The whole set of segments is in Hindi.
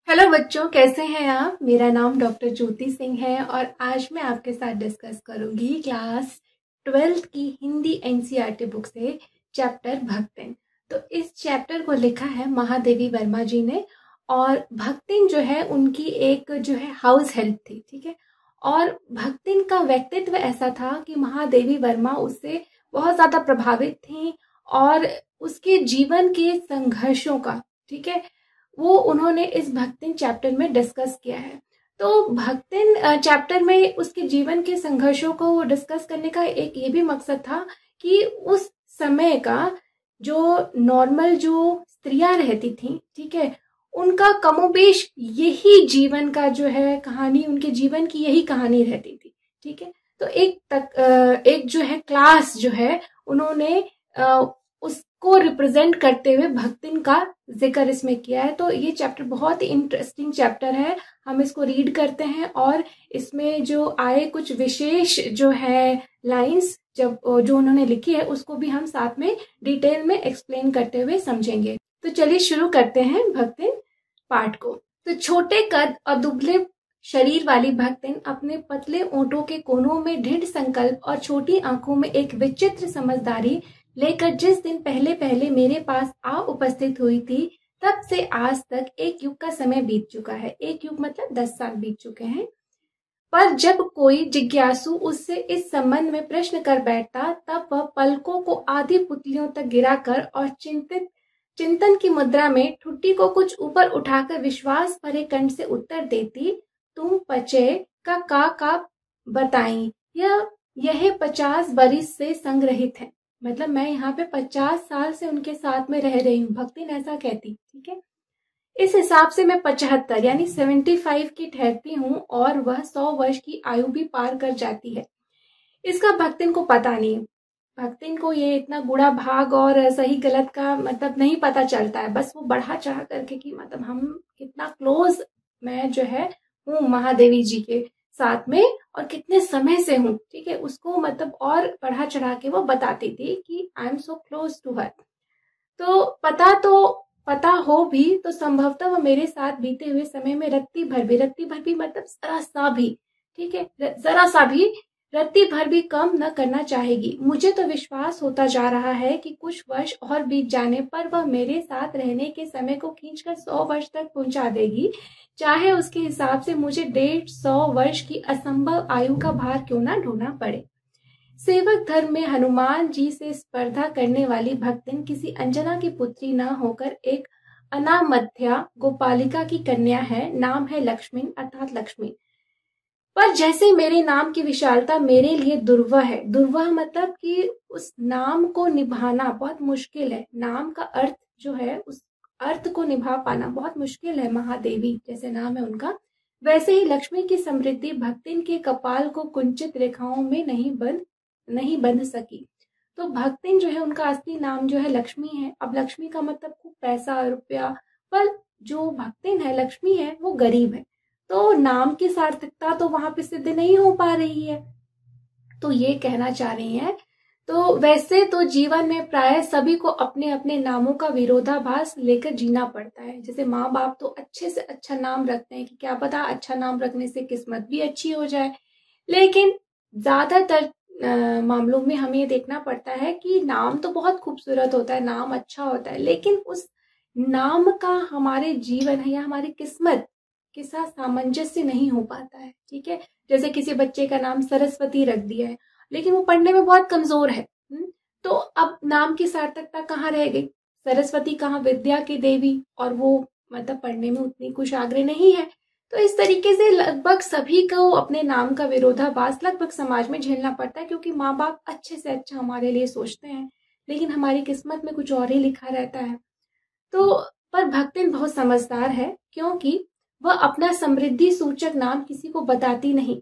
हेलो बच्चों, कैसे हैं आप। मेरा नाम डॉक्टर ज्योति सिंह है और आज मैं आपके साथ डिस्कस करूंगी क्लास 12th की हिंदी एनसीईआरटी बुक से चैप्टर भक्तिन। तो इस चैप्टर को लिखा है महादेवी वर्मा जी ने। और भक्तिन जो है उनकी एक जो है हाउस हेल्प थी, ठीक है। और भक्तिन का व्यक्तित्व ऐसा था कि महादेवी वर्मा उससे बहुत ज्यादा प्रभावित थी और उसके जीवन के संघर्षों का, ठीक है, वो उन्होंने इस भक्तिन चैप्टर में डिस्कस किया है। तो भक्तिन चैप्टर में उसके जीवन के संघर्षों को डिस्कस करने का एक ये भी मकसद था कि उस समय का जो नॉर्मल जो स्त्रियां रहती थी, ठीक है, उनका कमोबेश यही जीवन का जो है कहानी, उनके जीवन की यही कहानी रहती थी, ठीक है। तो एक जो है क्लास जो है उन्होंने उसको रिप्रेजेंट करते हुए भक्तिन का जिक्र इसमें किया है। तो ये चैप्टर बहुत ही इंटरेस्टिंग चैप्टर है। हम इसको रीड करते हैं और इसमें जो आए कुछ विशेष जो है लाइंस जो उन्होंने लिखी है उसको भी हम साथ में डिटेल में एक्सप्लेन करते हुए समझेंगे। तो चलिए शुरू करते हैं भक्तिन पाठ को। तो छोटे कद और दुबले शरीर वाली भक्तिन अपने पतले ओंठों के कोनों में दृढ़ संकल्प और छोटी आंखों में एक विचित्र समझदारी लेकर जिस दिन पहले पहले मेरे पास आ उपस्थित हुई थी, तब से आज तक एक युग का समय बीत चुका है। एक युग मतलब 10 साल बीत चुके हैं। पर जब कोई जिज्ञासु उससे इस संबंध में प्रश्न कर बैठता, तब वह पलकों को आधी पुतलियों तक गिराकर और चिंतन की मुद्रा में ठुड्डी को कुछ ऊपर उठाकर विश्वास भरे कंठ से उत्तर देती, तुम पचे का बताई, यह 50 बरिस से संग्रहित है। मतलब मैं यहाँ पे 50 साल से उनके साथ में रह रही हूँ, भक्तिन ऐसा कहती, ठीक है। इस हिसाब से मैं 75 यानी 75 की ठहरती हूँ और वह 100 वर्ष की आयु भी पार कर जाती है। इसका भक्तिन को पता नहीं। भक्तिन को ये इतना बुरा भाग और सही गलत का मतलब नहीं पता चलता है। बस वो बढ़ा चढ़ा करके कि मतलब हम कितना क्लोज मैं जो है हूँ महादेवी जी के साथ में और कितने समय से हूँ, ठीक है, उसको मतलब और बढ़ा चढ़ा के वो बताती थी कि I am so close to her. तो पता हो भी तो संभवतः वो मेरे साथ बीते हुए समय में रत्ती भर भी मतलब जरा सा भी, ठीक है, जरा सा भी रत्ती भर भी कम न करना चाहेगी। मुझे तो विश्वास होता जा रहा है कि कुछ वर्ष और बीत जाने पर वह मेरे साथ रहने के समय को खींचकर 100 वर्ष तक पहुंचा देगी, चाहे उसके हिसाब से मुझे 150 वर्ष की असंभव आयु का भार क्यों ना ढोना पड़े। सेवक धर्म में हनुमान जी से स्पर्धा करने वाली भक्तिन किसी अंजना की पुत्री न होकर एक अनामध्या गोपालिका की कन्या है। नाम है लक्ष्मी अर्थात लक्ष्मी। पर जैसे मेरे नाम की विशालता मेरे लिए दुर्वह है। दुर्वह मतलब कि उस नाम को निभाना बहुत मुश्किल है। नाम का अर्थ जो है उस अर्थ को निभा पाना बहुत मुश्किल है। महादेवी जैसे नाम है उनका, वैसे ही लक्ष्मी की समृद्धि भक्तिन के कपाल को कुंचित रेखाओं में नहीं बंध सकी। तो भक्तिन जो है उनका असली नाम जो है लक्ष्मी है। अब लक्ष्मी का मतलब खूब पैसा रुपया, पर जो भक्तिन है लक्ष्मी है वो गरीब है, तो नाम की सार्थकता तो वहां पे सिद्ध नहीं हो पा रही है। तो ये कहना चाह रही हैं। तो वैसे तो जीवन में प्राय सभी को अपने अपने नामों का विरोधाभास लेकर जीना पड़ता है। जैसे माँ बाप तो अच्छे से अच्छा नाम रखते हैं कि क्या पता अच्छा नाम रखने से किस्मत भी अच्छी हो जाए, लेकिन ज्यादातर मामलों में हमें ये देखना पड़ता है कि नाम तो बहुत खूबसूरत होता है, नाम अच्छा होता है, लेकिन उस नाम का हमारे जीवन या हमारी किस्मत के साथ सामंजस्य नहीं हो पाता है, ठीक है। जैसे किसी बच्चे का नाम सरस्वती रख दिया है, लेकिन वो पढ़ने में बहुत कमजोर है, तो अब नाम की सार्थकता कहाँ रह गई। सरस्वती कहाँ विद्या की देवी, और वो मतलब पढ़ने में उतनी कुशाग्र नहीं है। तो इस तरीके से लगभग सभी को अपने नाम का विरोधाभास लगभग समाज में झेलना पड़ता है, क्योंकि माँ बाप अच्छे से अच्छा हमारे लिए सोचते हैं, लेकिन हमारी किस्मत में कुछ और ही लिखा रहता है। तो पर भक्तिन बहुत समझदार है, क्योंकि वह अपना समृद्धि सूचक नाम किसी को बताती नहीं।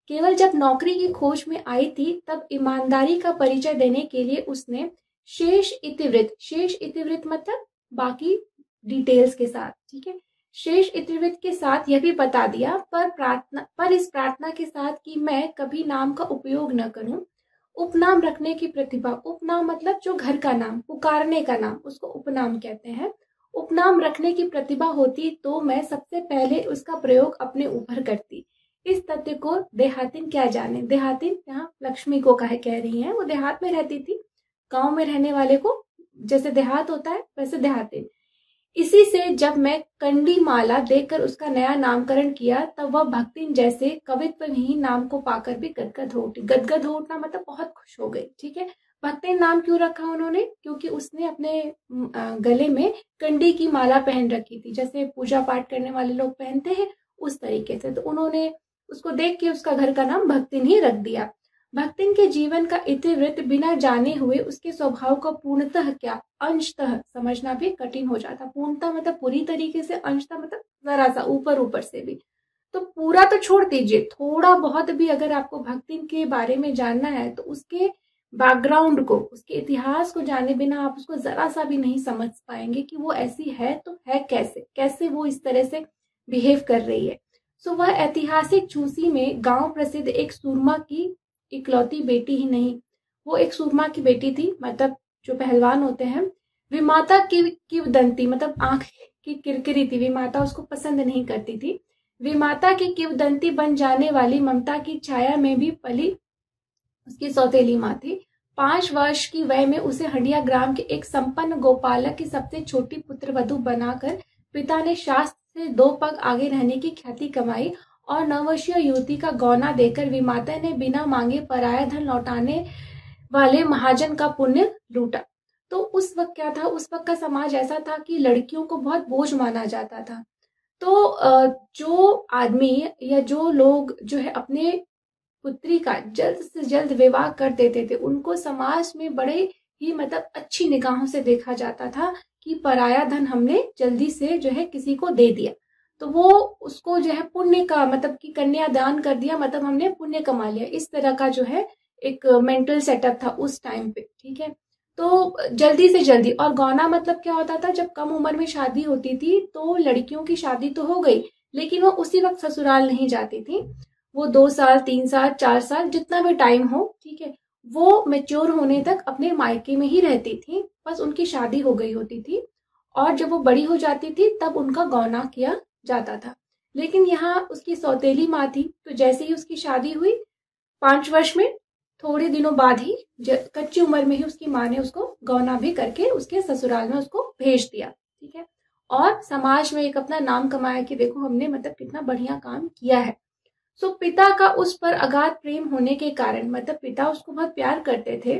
केवल जब नौकरी की खोज में आई थी, तब ईमानदारी का परिचय देने के लिए उसने शेष इतिवृत्त मतलब बाकी डिटेल्स के साथ, ठीक है, शेष इतिवृत्त के साथ यह भी बता दिया, पर इस प्रार्थना के साथ कि मैं कभी नाम का उपयोग न करूं। उपनाम रखने की प्रतिभा, उपनाम मतलब जो घर का नाम, पुकारने का नाम, उसको उपनाम कहते हैं, उपनाम रखने की प्रतिभा होती तो मैं सबसे पहले उसका प्रयोग अपने ऊपर करती। इस तथ्य को देहातिन क्या जाने। देहातिन यहाँ लक्ष्मी को कह रही है, वो देहात में रहती थी, गांव में रहने वाले को जैसे देहात होता है वैसे देहातिन। इसी से जब मैं कंडी माला देकर उसका नया नामकरण किया तब वह भक्तिन जैसे कवित्व ही नाम को पाकर भी गदगद हो उठी। गदगद हो उठना मतलब बहुत खुश हो गई। ठीक है, भक्तिन नाम क्यों रखा उन्होंने? क्योंकि उसने अपने गले में कंडी की माला पहन रखी थी, जैसे पूजा पाठ करने वाले लोग पहनते हैं उस तरीके से। तो उन्होंने उसको देख के उसका घर का नाम भक्तिन ही रख दिया। भक्तिन के जीवन का इतिवृत्त बिना जाने हुए उसके स्वभाव का पूर्णतः क्या अंशतः समझना भी कठिन हो जाता। पूर्णतः मतलब पूरी तरीके से, अंशतः मतलब जरा सा ऊपर ऊपर से भी। तो पूरा तो छोड़ दीजिए, थोड़ा बहुत भी अगर आपको भक्तिन के बारे में जानना है तो उसके बैकग्राउंड को, उसके इतिहास को जाने बिना आप उसको जरा सा भी नहीं समझ पाएंगे कि वो ऐसी है तो है कैसे, कैसे वो इस तरह से बिहेव कर रही है। सो वह ऐतिहासिक चूसी में गांव प्रसिद्ध एक सूरमा की इकलौती बेटी ही नहीं, वो एक सूरमा की बेटी थी, मतलब जो पहलवान होते हैं। विमाता की किवदंती मतलब आंख की किरकिरी थी, विमाता उसको पसंद नहीं करती थी। विमाता की किवदंती बन जाने वाली ममता की छाया में भी पली उसकी सौतेली माँ थी। 5 वर्ष की वय में उसे हंडिया ग्राम के एक संपन्न गोपालक की सबसे छोटी पुत्र वधु बनाकर पिता ने शास्त्र से 2 पग आगे रहने की ख्याति कमाई और नववर्षीय युवती का गौना देकर विमाता ने बिना मांगे पराया धन लौटाने वाले महाजन का पुण्य लूटा। तो उस वक्त क्या था, उस वक्त का समाज ऐसा था कि लड़कियों को बहुत बोझ माना जाता था। तो जो आदमी या जो लोग जो है अपने पुत्री का जल्द से जल्द विवाह कर देते थे, उनको समाज में बड़े ही मतलब अच्छी निगाहों से देखा जाता था कि पराया धन हमने जल्दी से जो है किसी को दे दिया तो वो उसको जो है पुण्य का मतलब कि कन्या दान कर दिया, मतलब हमने पुण्य कमा लिया। इस तरह का जो है एक मेंटल सेटअप था उस टाइम पे। ठीक है, तो जल्दी से जल्दी। और गौना मतलब क्या होता था, जब कम उम्र में शादी होती थी तो लड़कियों की शादी तो हो गई लेकिन वो उसी वक्त ससुराल नहीं जाती थी। वो 2 साल 3 साल 4 साल जितना भी टाइम हो, ठीक है, वो मेच्योर होने तक अपने मायके में ही रहती थी, बस उनकी शादी हो गई होती थी और जब वो बड़ी हो जाती थी तब उनका गौना किया जाता था। लेकिन यहाँ उसकी सौतेली माँ थी, तो जैसे ही उसकी शादी हुई 5 वर्ष में, थोड़े दिनों बाद ही कच्ची उम्र में ही उसकी माँ ने उसको गौना भी करके उसके ससुराल में उसको भेज दिया। ठीक है, और समाज में एक अपना नाम कमाया कि देखो हमने मतलब कितना बढ़िया काम किया है। सो पिता का उस पर अगाध प्रेम होने के कारण, मतलब पिता उसको बहुत प्यार करते थे,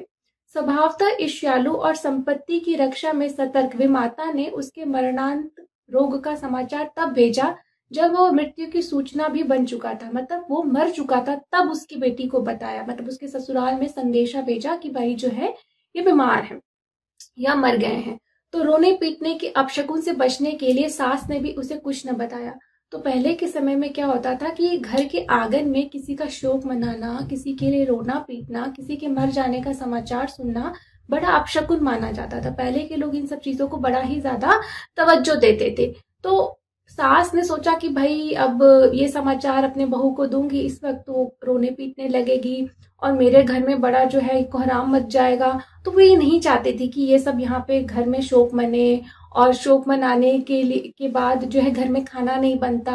स्वभावतः ईर्ष्यालु और संपत्ति की रक्षा में सतर्क विमाता ने उसके मरणांत रोग का समाचार तब भेजा जब वो मृत्यु की सूचना भी बन चुका था, मतलब वो मर चुका था तब उसकी बेटी को बताया, मतलब उसके ससुराल में संदेशा भेजा कि भाई जो है ये बीमार है या मर गए हैं। तो रोने पीटने के अपशकुन से बचने के लिए सास ने भी उसे कुछ न बताया। तो पहले के समय में क्या होता था कि घर के आंगन में किसी का शोक मनाना, किसी के लिए रोना पीटना, किसी के मर जाने का समाचार सुनना बड़ा अपशकुन माना जाता था। पहले के लोग इन सब चीजों को बड़ा ही ज्यादा तवज्जो देते थे। तो सास ने सोचा कि भाई अब ये समाचार अपने बहू को दूंगी, इस वक्त तो रोने पीटने लगेगी और मेरे घर में बड़ा जो है कोहराम मच जाएगा। तो वो ये नहीं चाहते थे कि ये सब यहाँ पे घर में शोक मने, और शोक मनाने के बाद जो है घर में खाना नहीं बनता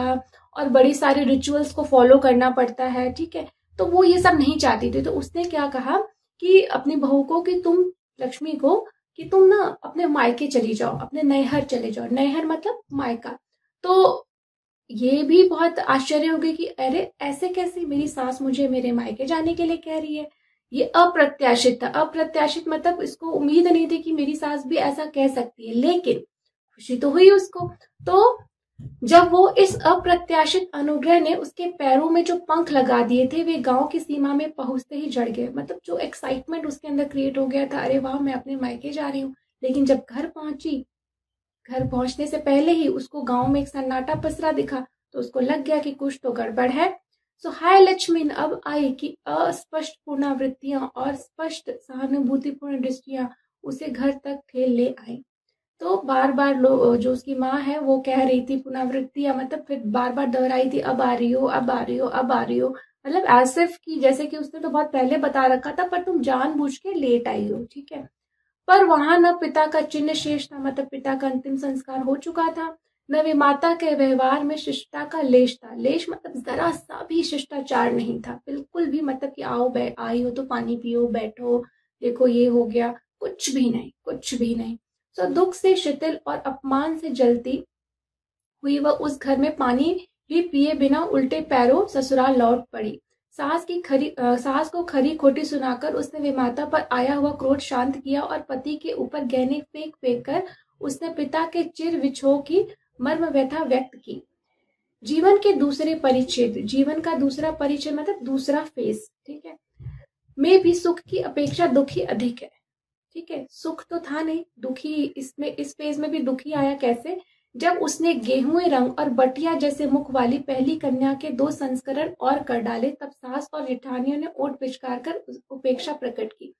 और बड़ी सारे रिचुअल्स को फॉलो करना पड़ता है। ठीक है, तो वो ये सब नहीं चाहती थी। तो उसने क्या कहा कि अपनी बहू को कि तुम, लक्ष्मी को, कि तुम ना अपने मायके चली जाओ, अपने नैहर चले जाओ। नैहर मतलब मायका। तो ये भी बहुत आश्चर्य हो गई कि अरे ऐसे कैसे मेरी सास मुझे मेरे मायके जाने के लिए कह रही है। ये अप्रत्याशित था। अप्रत्याशित मतलब इसको उम्मीद नहीं थी कि मेरी सास भी ऐसा कह सकती है, लेकिन खुशी तो हुई उसको। तो जब वो इस अप्रत्याशित अनुग्रह ने उसके पैरों में जो पंख लगा दिए थे वे गांव की सीमा में पहुंचते ही जड़ गए। मतलब जो एक्साइटमेंट उसके अंदर क्रिएट हो गया था, अरे वाह मैं अपने मायके जा रही हूँ। लेकिन जब घर पहुंची, घर पहुंचने से पहले ही उसको गांव में एक सन्नाटा पसरा दिखा, तो उसको लग गया कि कुछ तो गड़बड़ है। सो हाय लक्ष्मी अब आई कि अस्पष्ट पुनरावृत्तियां और स्पष्ट सहानुभूतिपूर्ण दृष्टियां उसे घर तक ठेल ले आई। तो बार बार जो उसकी माँ है वो कह रही थी पुनरावृत्तियां, मतलब फिर बार बार दोहराई थी, अब आ रही हो, अब आ रही हो, अब आ रही हो। मतलब एज इफ की जैसे कि उसने तो बहुत पहले बता रखा था पर तुम जानबूझ के लेट आई हो। ठीक है, पर वहां न पिता का चिन्ह शेष था, मतलब पिता का अंतिम संस्कार हो चुका था, न वे माता के व्यवहार में शिष्टता का लेश था। लेश मतलब जरा सा भी शिष्टाचार नहीं था, बिल्कुल भी, मतलब कि आओ आई हो तो पानी पियो, बैठो, देखो ये हो गया, कुछ भी नहीं, कुछ भी नहीं। तो दुख से शिथिल और अपमान से जलती हुई वह उस घर में पानी भी पिए बिना उल्टे पैरों ससुराल लौट पड़ी। सास को खरी खोटी सुनाकर उसने विमाता पर आया हुआ क्रोध शांत किया और पति के ऊपर गहने फेंक फेंक कर उसने पिता के चिर विछोह की मर्म व्यथा व्यक्त की। जीवन के दूसरे परिच्छेद, जीवन का दूसरा परिच्छेद मतलब दूसरा फेज, ठीक है, में भी सुख की अपेक्षा दुखी अधिक है। ठीक है, सुख तो था नहीं, दुखी, इसमें इस फेज में भी दुखी आया कैसे, जब उसने गेहूं रंग और बटिया जैसे मुख वाली पहली कन्या के 2 संस्करण और कर डाले, तब सास और जेठानियों ने ओट पिचकार कर उपेक्षा प्रकट की।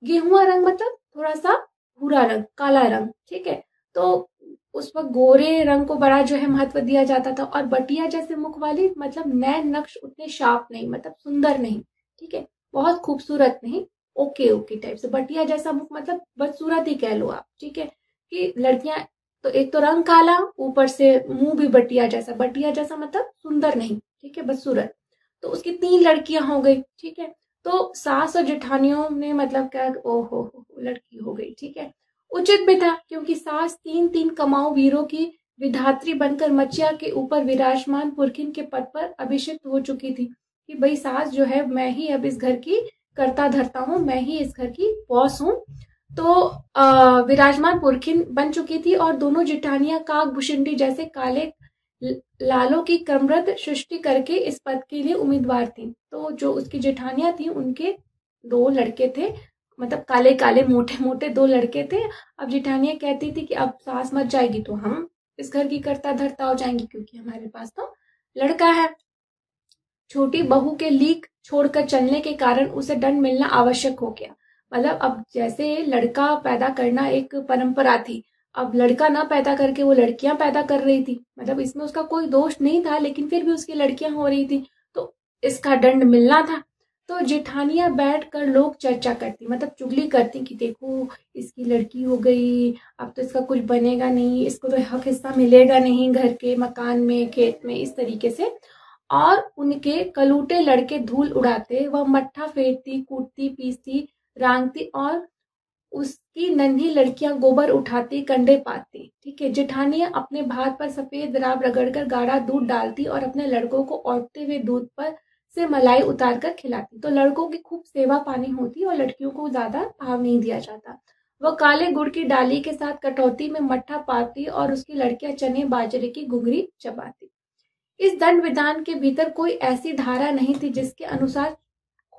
गेहुआ रंग मतलब थोड़ा सा भूरा रंग, काला रंग, ठीक है, तो उस वक्त गोरे रंग को बड़ा जो है महत्व दिया जाता था, और बटिया जैसे मुख वाली मतलब नैन नक्श उतने शार्प नहीं, मतलब सुंदर नहीं, ठीक है, बहुत खूबसूरत नहीं, ओके ओके टाइप से। बटिया जैसा मुख मतलब बदसूरत ही कह लो आप, ठीक है, कि लड़कियां तो एक तो रंग काला, ऊपर से मुंह भी बटिया जैसा, बटिया जैसा मतलब सुंदर नहीं, ठीक है, बदसूरत। तो उसकी 3 लड़कियां हो गई, ठीक है, तो सास और जेठानियों ने मतलब क्या, ओहो लड़की हो गई, ठीक है, उचित भी था, क्योंकि सास 3 कमाऊ वीरों की विधात्री बनकर मचिया के ऊपर विराजमान पुरखिन के पद पर अभिषिक्त हो चुकी थी, कि भाई सास जो है, मैं ही अब इस घर की कर्ता धरता हूँ, मैं ही इस घर की बॉस हूँ। तो विराजमान पुरखिन बन चुकी थी, और दोनों जेठानियां काक भुषिंडी जैसे काले लालों की क्रमबद्ध सृष्टि करके इस पद के लिए उम्मीदवार थी। तो जो उसकी जेठानियां थी, उनके 2 लड़के थे, मतलब काले काले मोटे मोटे 2 लड़के थे। अब जेठानियां कहती थी कि अब सास मर जाएगी तो हम इस घर की कर्ता धर्ता हो जाएंगी, क्योंकि हमारे पास तो लड़का है। छोटी बहू के लीक छोड़कर चलने के कारण उसे दंड मिलना आवश्यक हो गया। मतलब अब जैसे लड़का पैदा करना एक परंपरा थी, अब लड़का ना पैदा करके वो लड़कियां पैदा कर रही थी, मतलब इसमें उसका कोई दोष नहीं था, लेकिन फिर भी उसकी लड़कियां हो रही थी, तो इसका दंड मिलना था। तो जेठानियां बैठ कर लोग चर्चा करती, मतलब चुगली करती कि देखो इसकी लड़की हो गई, अब तो इसका कुछ बनेगा नहीं, इसको तो हक हिस्सा मिलेगा नहीं घर के, मकान में, खेत में, इस तरीके से। और उनके कलूटे लड़के धूल उड़ाते, वह मट्ठा फेरती, कूटती, पीसती, रांगती, और उसकी नन्ही लड़कियां गोबर उठाती, कंडे पाती, ठीक है। जेठानियां अपने भात पर सफेद राब रगड़कर गाढ़ा दूध डालती और अपने लड़कों को औटते हुए दूध पर से मलाई उतार कर खिलाती। तो लड़कों की खूब सेवा पानी होती और लड़कियों को ज्यादा भाव नहीं दिया जाता। वह काले गुड़ की डाली के साथ कटौती में मट्ठा पाती और उसकी लड़कियां चने बाजरे की घुघरी चबाती। इस दंड विधान के भीतर कोई ऐसी धारा नहीं थी जिसके अनुसार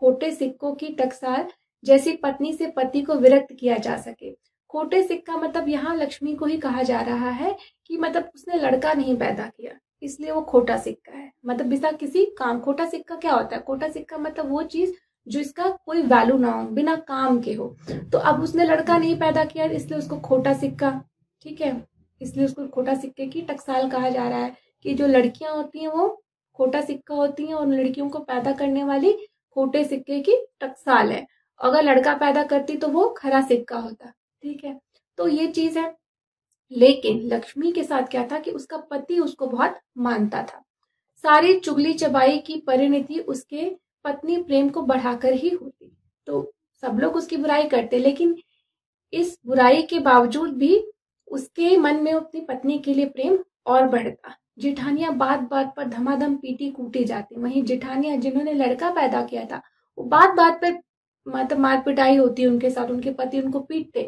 खोटे सिक्कों की टकसाल जैसी पत्नी से पति को विरक्त किया जा सके। खोटे सिक्का मतलब यहाँ लक्ष्मी को ही कहा जा रहा है, कि मतलब उसने लड़का नहीं पैदा किया, इसलिए वो खोटा सिक्का है, मतलब बिना किसी काम। खोटा सिक्का क्या होता है? खोटा सिक्का मतलब वो चीज जो इसका कोई वैल्यू ना हो, बिना काम के हो। तो अब उसने लड़का नहीं पैदा किया, इसलिए उसको खोटा सिक्का, ठीक है, इसलिए उसको खोटा सिक्के की टकसाल कहा जा रहा है, कि जो लड़कियां होती हैं वो खोटा सिक्का होती हैं, और लड़कियों को पैदा करने वाली खोटे सिक्के की टकसाल है। अगर लड़का पैदा करती तो वो खरा सिक्का होता, ठीक है। तो ये चीज है। लेकिन लक्ष्मी के साथ क्या था कि उसका पति उसको बहुत मानता था। सारी चुगली चबाई की परिणति उसके पत्नी प्रेम को बढ़ाकर ही होती। तो सब लोग उसकी बुराई करते, लेकिन इस बुराई के बावजूद भी उसके मन में अपनी पत्नी के लिए प्रेम और बढ़ता। जेठानियां बात बात पर धमाधम पीटी कूटी जाती, वहीं जेठानियां जिन्होंने लड़का पैदा किया था वो बात बात पर मतलब मार पिटाई होती है उनके साथ, उनके पति उनको पीटते,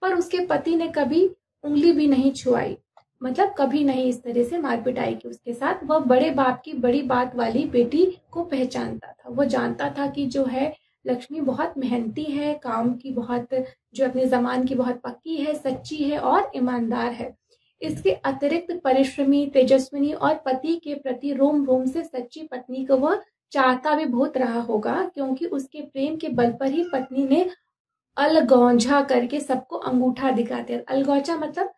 पर उसके पति ने कभी उंगली भी नहीं छुआई, मतलब कभी नहीं इस तरह से मार पिटाई की उसके साथ। वह बड़े बाप की बड़ी बात वाली बेटी को पहचानता था, वो जानता था कि जो है लक्ष्मी बहुत मेहनती है, काम की बहुत, जो अपने जमान की बहुत पक्की है, सच्ची है और ईमानदार है। इसके अतिरिक्त परिश्रमी, तेजस्विनी और पति के प्रति रोम रोम से सच्ची पत्नी को वह चाहता भी बहुत रहा होगा, क्योंकि उसके प्रेम के बल पर ही पत्नी ने अलगौझा करके सबको अंगूठा दिखा दिया। अलगौझा मतलब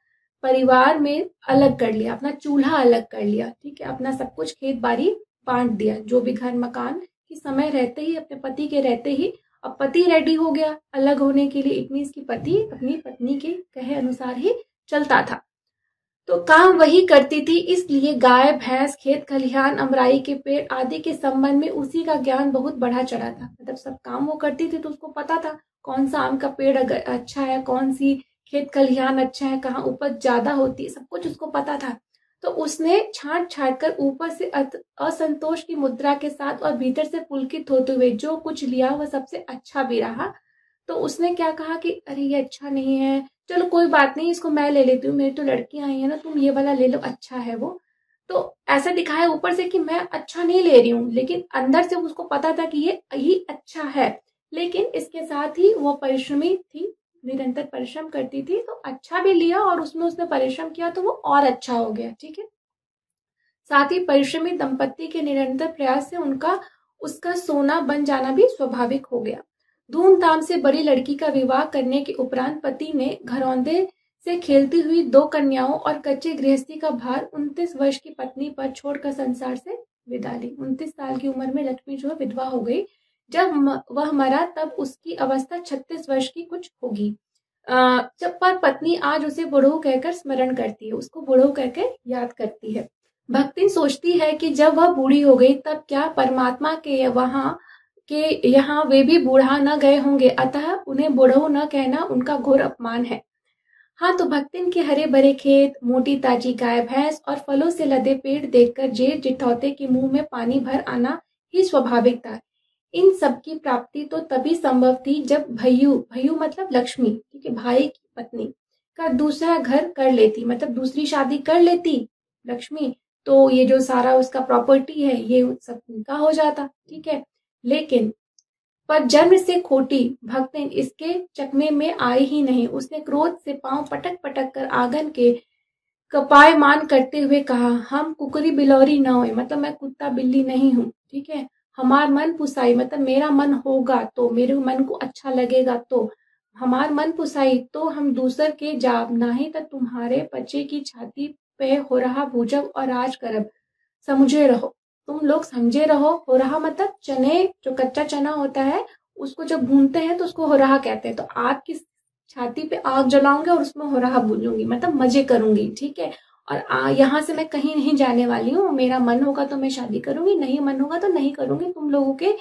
परिवार में अलग कर लिया, अपना चूल्हा अलग कर लिया, ठीक है, अपना सब कुछ खेत बाड़ी बांट दिया, जो भी घर मकान की समय रहते ही, अपने पति के रहते ही अब पति रेडी हो गया अलग होने के लिए, इट मीन्स कि पति अपनी पत्नी के कहे अनुसार ही चलता था। तो काम वही करती थी, इसलिए गाय भैंस खेत खलिहान अमराई के पेड़ आदि के संबंध में उसी का ज्ञान बहुत बढ़ा चढ़ा था। मतलब सब काम वो करती थी तो उसको पता था कौन सा आम का पेड़ अच्छा है, कौन सी खेत खलिहान अच्छा है, कहाँ उपज ज्यादा होती है, सब कुछ उसको पता था। तो उसने छांट छांट कर ऊपर से असंतोष की मुद्रा के साथ और भीतर से पुलकित होते हुए जो कुछ लिया वह सबसे अच्छा भी रहा। तो उसने क्या कहा कि अरे ये अच्छा नहीं है, चलो कोई बात नहीं, इसको मैं ले लेती हूँ, मेरी तो लड़कियां आई है ना, तुम ये वाला ले लो, अच्छा है वो। तो ऐसा दिखाया ऊपर से कि मैं अच्छा नहीं ले रही हूँ, लेकिन अंदर से उसको पता था कि ये ही अच्छा है। लेकिन इसके साथ ही वो परिश्रमी थी, निरंतर परिश्रम करती थी, तो अच्छा भी लिया और उसमें उसने परिश्रम किया तो वो और अच्छा हो गया। ठीक है, साथ ही परिश्रमी दंपत्ति के निरंतर प्रयास से उनका उसका सोना बन जाना भी स्वाभाविक हो गया। धूमधाम से बड़ी लड़की का विवाह करने के उपरांत पति ने घरौंदे से खेलती हुई 2 कन्याओं और कच्चे गृहस्थी का भार 29 वर्ष की पत्नी पर छोड़कर संसार से विदा ली। 29 साल की उम्र में लक्ष्मी जो है विधवा हो गई। जब वह मरा तब उसकी अवस्था 36 वर्ष की कुछ होगी। जब पर पत्नी आज उसे बुढ़ऊ कहकर स्मरण करती है, उसको बुढ़ऊ कहकर याद करती है। भक्ति सोचती है कि जब वह बूढ़ी हो गई तब क्या परमात्मा के यहाँ वे भी बूढ़ा न गए होंगे, अतः उन्हें बुढ़ऊ न कहना उनका घोर अपमान है। हाँ, तो भक्तिन के हरे भरे खेत, मोटी ताजी गाय भैंस और फलों से लदे पेड़ देखकर जेठ जिठौते के मुंह में पानी भर आना ही स्वाभाविक था। इन सब की प्राप्ति तो तभी संभव थी जब भय्यू मतलब लक्ष्मी, ठीक है, भाई की पत्नी का दूसरा घर कर लेती, मतलब दूसरी शादी कर लेती लक्ष्मी, तो ये जो सारा उसका प्रॉपर्टी है ये सब उनका हो जाता। ठीक है, लेकिन पर जन्म से खोटी भक्तिन इसके चकमे में आई ही नहीं। उसने क्रोध से पांव पटक पटक कर आंगन के कपायमान करते हुए कहा, हम कुकरी बिलौरी न होए, मतलब मैं कुत्ता बिल्ली नहीं हूँ। ठीक है, हमार मन पुसाई, मतलब मेरा मन होगा तो, मेरे मन को अच्छा लगेगा तो, हमार मन पुसाई तो हम दूसर के जाब, नहीं तो तुम्हारे बच्चे की छाती पे हो रहा भूजब और राज करब, समझे रहो। तुम लोग समझे रहो। हो रहा मतलब चने, जो कच्चा चना होता है उसको जब भूनते हैं तो उसको हो रहा कहते हैं। तो आग की छाती पे आग जलाऊंगी और उसमें हो रहा भूनूंगी, मतलब मजे करूंगी। ठीक है, और यहाँ से मैं कहीं नहीं जाने वाली हूँ, मेरा मन होगा तो मैं शादी करूंगी, नहीं मन होगा तो नहीं करूंगी, तुम लोगों के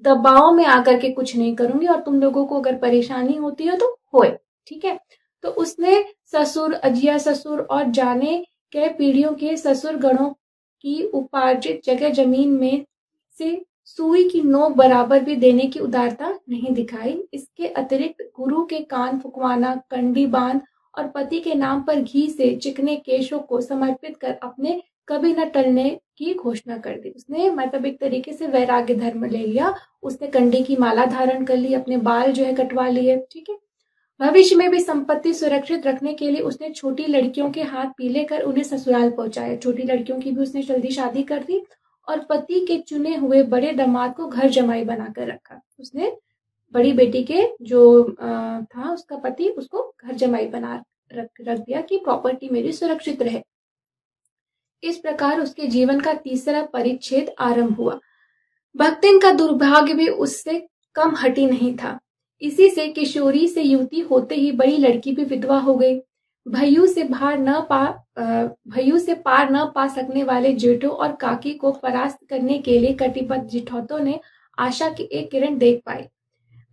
दबाव में आकर के कुछ नहीं करूंगी, और तुम लोगों को अगर परेशानी होती है तो होए। ठीक है, तो उसने ससुर, अजिया ससुर और जाने के पीढ़ियों के ससुर गणों की उपार्जित जगह जमीन में से सुई की नोक बराबर भी देने की उदारता नहीं दिखाई। इसके अतिरिक्त गुरु के कान फुकवाना, कंडी बांध और पति के नाम पर घी से चिकने केशों को समर्पित कर अपने कभी न टलने की घोषणा कर दी। उसने मतलब एक तरीके से वैराग्य धर्म ले लिया। उसने कंडी की माला धारण कर ली, अपने बाल जो है कटवा लिए। ठीक है, भविष्य में भी संपत्ति सुरक्षित रखने के लिए उसने छोटी लड़कियों के हाथ पीले कर उन्हें ससुराल पहुंचाया। छोटी लड़कियों की भी उसने जल्दी शादी कर दी और पति के चुने हुए बड़े दामाद को घर जमाई बनाकर रखा। उसने बड़ी बेटी के जो था उसका पति, उसको घर जमाई बना रख दिया कि प्रॉपर्टी मेरी सुरक्षित रहे। इस प्रकार उसके जीवन का तीसरा परिच्छेद आरंभ हुआ। भक्तिन का दुर्भाग्य भी उससे कम हटी नहीं था। इसी से किशोरी से युवती होते ही बड़ी लड़की भी विधवा हो गई। भय्यू से पार न पा सकने वाले जेठों और काकी को परास्त करने के लिए कटिबद्ध जिठौतों ने आशा की एक किरण देख पाई।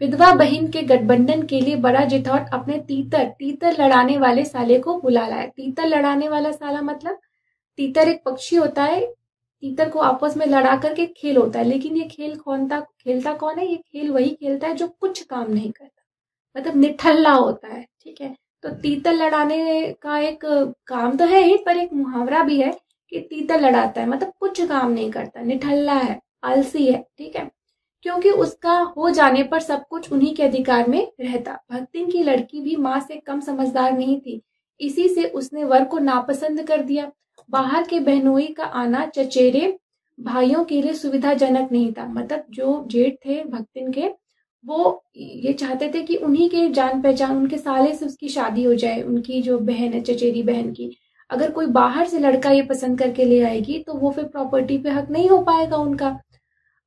विधवा बहन के गठबंधन के लिए बड़ा जिठौत अपने तीतर लड़ाने वाले साले को बुला लाया। तीतर लड़ाने वाला साला मतलब तीतर एक पक्षी होता है, तीतर को आपस में लड़ा करके खेल होता है, लेकिन ये खेल खेलता कौन है? ये खेल वही खेलता है जो कुछ काम नहीं करता, मतलब निठल्ला होता है। ठीक है, तो तीतर लड़ाने का एक काम तो है ही, पर एक मुहावरा भी है कि तीतर लड़ाता है, मतलब कुछ काम नहीं करता, निठल्ला है, आलसी है। ठीक है, क्योंकि उसका हो जाने पर सब कुछ उन्हीं के अधिकार में रहता। भक्तिन की लड़की भी माँ से कम समझदार नहीं थी, इसी से उसने वर को नापसंद कर दिया। बाहर के बहनोई का आना चचेरे भाइयों के लिए सुविधाजनक नहीं था। मतलब जो जेठ थे भक्तिन के, वो ये चाहते थे कि उन्हीं के जान पहचान, उनके साले से उसकी शादी हो जाए। उनकी जो बहन है, चचेरी बहन की, अगर कोई बाहर से लड़का ये पसंद करके ले आएगी तो वो फिर प्रॉपर्टी पे हक नहीं हो पाएगा उनका।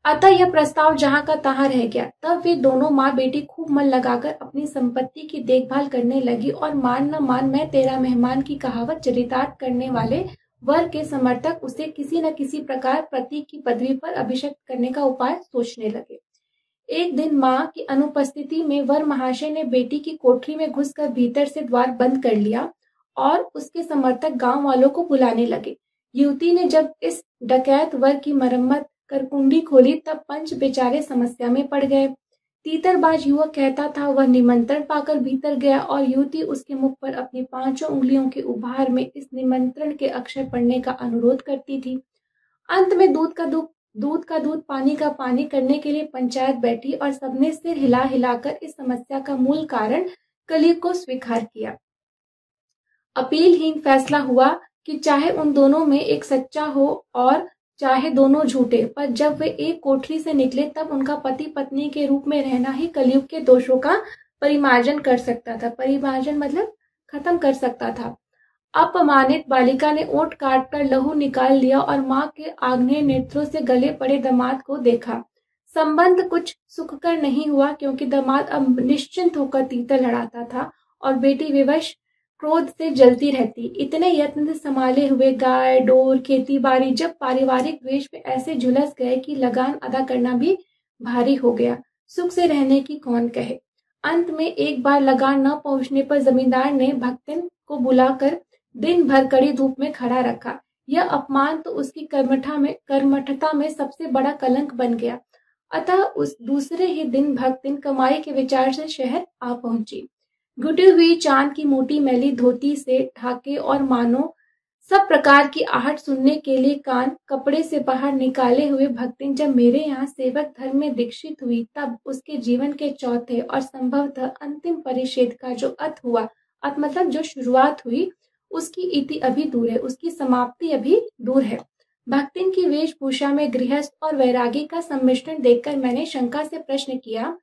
अतः यह प्रस्ताव जहां का तहां रह गया। तब वे दोनों माँ बेटी खूब मन लगाकर अपनी संपत्ति की देखभाल करने लगी और मान न मान मैं तेरा मेहमान की कहावत चरितार्थ करने वाले वर के समर्थक उसे किसी न किसी प्रकार प्रतीक की पदवी पर अभिषिक्त करने का उपाय सोचने लगे। एक दिन माँ की अनुपस्थिति में वर महाशय ने बेटी की कोठरी में घुसकर भीतर से द्वार बंद कर लिया और उसके समर्थक गांव वालों को बुलाने लगे। युवती ने जब इस डकैत वर की मरम्मत कर कुंडी खोली तब पंच बेचारे समस्या में पड़ गए। तीतरबाज युवक कहता था वह निमंत्रण पाकर भीतर गया और युवती उसके मुख पर अपनी 5 उंगलियों के उभार में इस निमंत्रण के अक्षर पढ़ने का अनुरोध करती थी। अंत में दूध का दूध पानी का पानी करने के लिए पंचायत बैठी और सबने सिर हिला हिलाकर इस समस्या का मूल कारण कलयुग को स्वीकार किया। अपीलहीन फैसला हुआ कि चाहे उन दोनों में एक सच्चा हो और चाहे दोनों झूठे, पर जब वे एक कोठरी से निकले तब उनका पति पत्नी के रूप में रहना ही कलयुग के दोषों का परिमार्जन कर सकता था। परिमार्जन मतलब खत्म कर सकता था। अपमानित बालिका ने ओंठ काट कर लहू निकाल लिया और माँ के आग्नेय नेत्रों से गले पड़े दामाद को देखा। संबंध कुछ सुखकर नहीं हुआ क्योंकि दामाद अब निश्चिंत होकर तीतर लड़ाता था और बेटी विवश क्रोध से जलती रहती। इतने यत्न से संभाले हुए गाय डोर खेती बाड़ी जब पारिवारिक द्वेष में ऐसे झुलस गए कि लगान अदा करना भी भारी हो गया। सुख से रहने की कौन कहे। अंत में एक बार लगान न पहुंचने पर जमींदार ने भक्तिन को बुलाकर दिन भर कड़ी धूप में खड़ा रखा। यह अपमान तो उसकी कर्मठता में सबसे बड़ा कलंक बन गया। अतः उस दूसरे ही दिन भक्तिन कमाई के विचार से शहर आ पहुंची। घुटी हुई चांद की मोटी मैली धोती से ढाके और मानो सब प्रकार की आहट सुनने के लिए कान कपड़े से बाहर निकाले हुए भक्तिन जब मेरे यहाँ सेवक धर्म में दीक्षित हुई तब उसके जीवन के चौथे और संभवतः अंतिम परिच्छेद का जो अत हुआ, अत मतलब जो शुरुआत हुई, उसकी इति अभी दूर है, उसकी समाप्ति अभी दूर है। भक्तिन की वेशभूषा में गृहस्थ और वैरागी का सम्मिश्रण देखकर मैंने शंका से प्रश्न किया,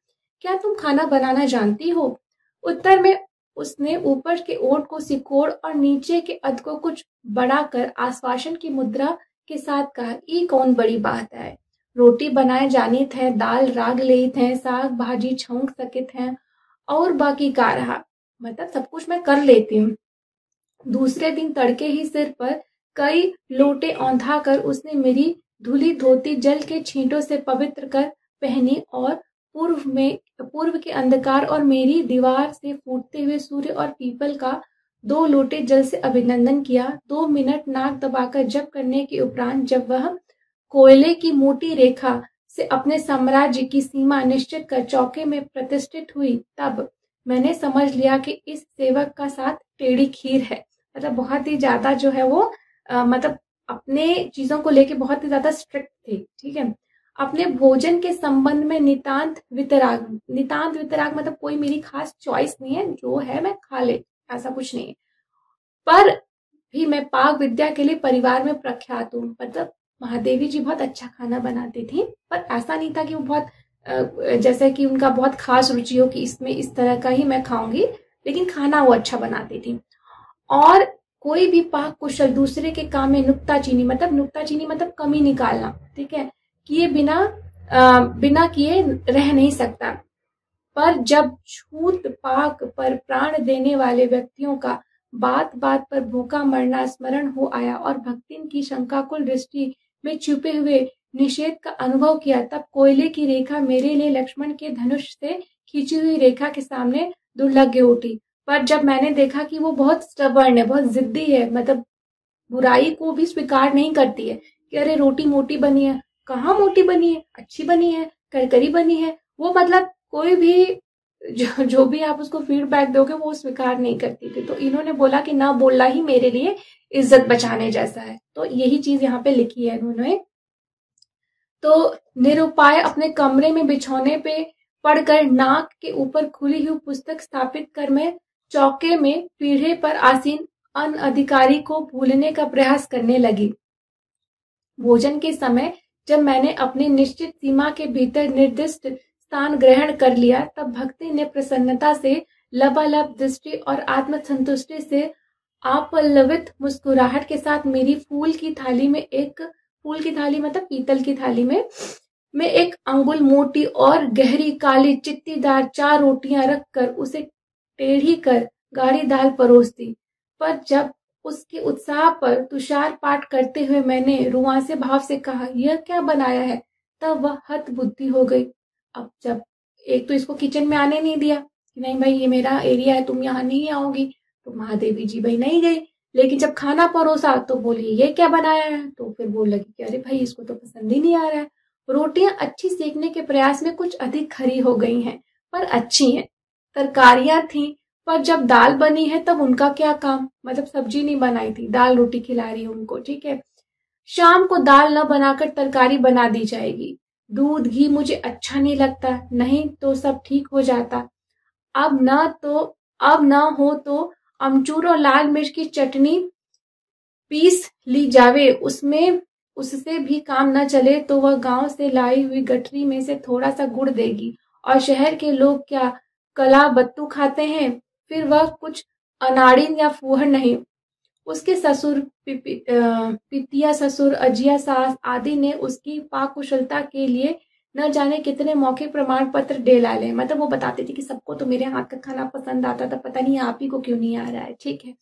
क्या तुम खाना बनाना जानती हो? उत्तर में उसने ऊपर के ओंठ को सिकोड़ और नीचे के अध को कुछ बढ़ाकर आश्वासन की मुद्रा के साथ कहा, ये कौन बड़ी बात है। रोटी बनाए जानित है, दाल राग लेत है, साग भाजी छौंक सकित है और बाकी का रहा, मतलब सब कुछ मैं कर लेती हूँ। दूसरे दिन तड़के ही सिर पर कई लोटे औंधा कर उसने मेरी धुली धोती जल के छींटों से पवित्र कर पहनी और पूर्व के अंधकार और मेरी दीवार से फूटते हुए सूर्य और पीपल का 2 लोटे जल से अभिनंदन किया। 2 मिनट नाक दबाकर जप करने के उपरांत जब वह कोयले की मोटी रेखा से अपने साम्राज्य की सीमा निश्चित कर चौके में प्रतिष्ठित हुई तब मैंने समझ लिया कि इस सेवक का साथ टेढ़ी खीर है। मतलब बहुत ही ज्यादा जो है वो मतलब अपने चीजों को लेके बहुत ही ज्यादा स्ट्रिक्ट थे। ठीक है। अपने भोजन के संबंध में नितांत वितराग मतलब कोई मेरी खास चॉइस नहीं है, जो है मैं खा ले, ऐसा कुछ नहीं है। पर भी मैं पाक विद्या के लिए परिवार में प्रख्यात हूँ। मतलब महादेवी जी बहुत अच्छा खाना बनाती थी, पर ऐसा नहीं था कि वो बहुत जैसे कि उनका बहुत खास रुचि हो कि इसमें इस तरह का ही मैं खाऊंगी, लेकिन खाना वो अच्छा बनाती थी। और कोई भी पाक कुशल दूसरे के काम में नुक्ताचीनी मतलब कमी निकालना, ठीक है, किए बिना किए रह नहीं सकता। पर जब छूत पाक पर प्राण देने वाले व्यक्तियों का बात बात पर भूखा मरना स्मरण हो आया और भक्तिन की शंकाकुल दृष्टि में छुपे हुए निषेध का अनुभव किया, तब कोयले की रेखा मेरे लिए लक्ष्मण के धनुष से खींची हुई रेखा के सामने दुर्लभ उठी। पर जब मैंने देखा कि वो बहुत स्टबर्न है, बहुत जिद्दी है, मतलब बुराई को भी स्वीकार नहीं करती है कि अरे रोटी मोटी बनी है, कहाँ मोटी बनी है, अच्छी बनी है, करकरी बनी है, वो मतलब कोई भी जो भी आप उसको फीडबैक दोगे वो स्वीकार नहीं करती थी। तो इन्होंने बोला कि ना बोलना ही मेरे लिए इज्जत बचाने जैसा है। तो यही चीज यहाँ पे लिखी है इन्होंने। तो निरुपाय अपने कमरे में बिछौने पे पड़कर नाक के ऊपर खुली हुई पुस्तक स्थापित कर मैं चौके में पीढ़े पर आसीन अनधिकारी को भूलने का प्रयास करने लगी। भोजन के समय जब मैंने अपनी निश्चित सीमा के भीतर निर्दिष्ट स्थान ग्रहण कर लिया तब भक्ति ने प्रसन्नता से लबालब दृष्टि और आत्मसंतुष्टि से आपल्लवित मुस्कुराहट के साथ मेरी फूल की थाली मतलब पीतल की थाली में मैं एक अंगुल मोटी और गहरी काली चित्तीदार 4 रोटियां रखकर उसे टेढ़ी कर गाढ़ी दाल परोस दी। पर जब उसके उत्साह पर तुषारपात करते हुए मैंने रुआंसे भाव से कहा, यह क्या बनाया है, तब वह हतबुद्धि हो गई। अब जब एक तो इसको किचन में आने नहीं दिया कि नहीं भाई ये मेरा एरिया है, तुम यहाँ नहीं आओगी, तो महादेवी जी भाई नहीं गई। लेकिन जब खाना परोसा तो बोली ये क्या बनाया है, तो फिर बोल लगी कि अरे भाई इसको तो पसंद ही नहीं आ रहा है। रोटियां अच्छी सेकने के प्रयास में कुछ अधिक खरी हो गई हैं, पर अच्छी हैं। तरकारियां थी, पर जब दाल बनी है तब उनका क्या काम, मतलब सब्जी नहीं बनाई थी, दाल रोटी खिला रही है उनको, ठीक है। शाम को दाल न बनाकर तरकारी बना दी जाएगी। दूध घी मुझे अच्छा नहीं लगता, नहीं तो सब ठीक हो जाता। अब न हो तो अमचूर और लाल मिर्च की चटनी पीस ली जावे, उसमें उससे भी काम न चले तो वह गांव से लाई हुई गठरी में से थोड़ा सा गुड़ देगी। और शहर के लोग क्या कला बत्तू खाते हैं, फिर वह कुछ अनाड़िन या फूहड़ नहीं। उसके ससुर पितिया ससुर अजिया सास आदि ने उसकी पाक कुशलता के लिए न जाने कितने मौखिक प्रमाण पत्र दे डाले। मतलब वो बताती थी कि सबको तो मेरे हाथ का खाना पसंद आता था, पता नहीं आप ही को क्यों नहीं आ रहा है, ठीक है।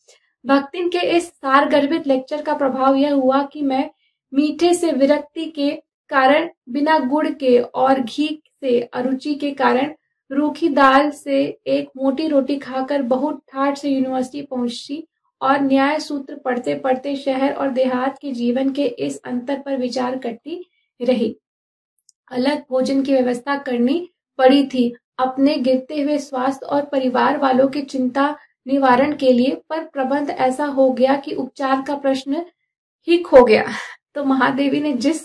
भक्तिन के इस सारगर्भित लेक्चर का प्रभाव यह हुआ कि मैं मीठे से विरक्ति के कारण, बिना गुड़ के और घी से अरुचि के कारण, रूखी दाल से एक मोटी रोटी खाकर बहुत ठाठ से यूनिवर्सिटी पहुंची और न्याय सूत्र पढ़ते पढ़ते शहर और देहात के जीवन के इस अंतर पर विचार करती रही। अलग भोजन की व्यवस्था करनी पड़ी थी अपने गिरते हुए स्वास्थ्य और परिवार वालों की चिंता निवारण के लिए, पर प्रबंध ऐसा हो गया कि उपचार का प्रश्न ही खो गया। तो महादेवी ने जिस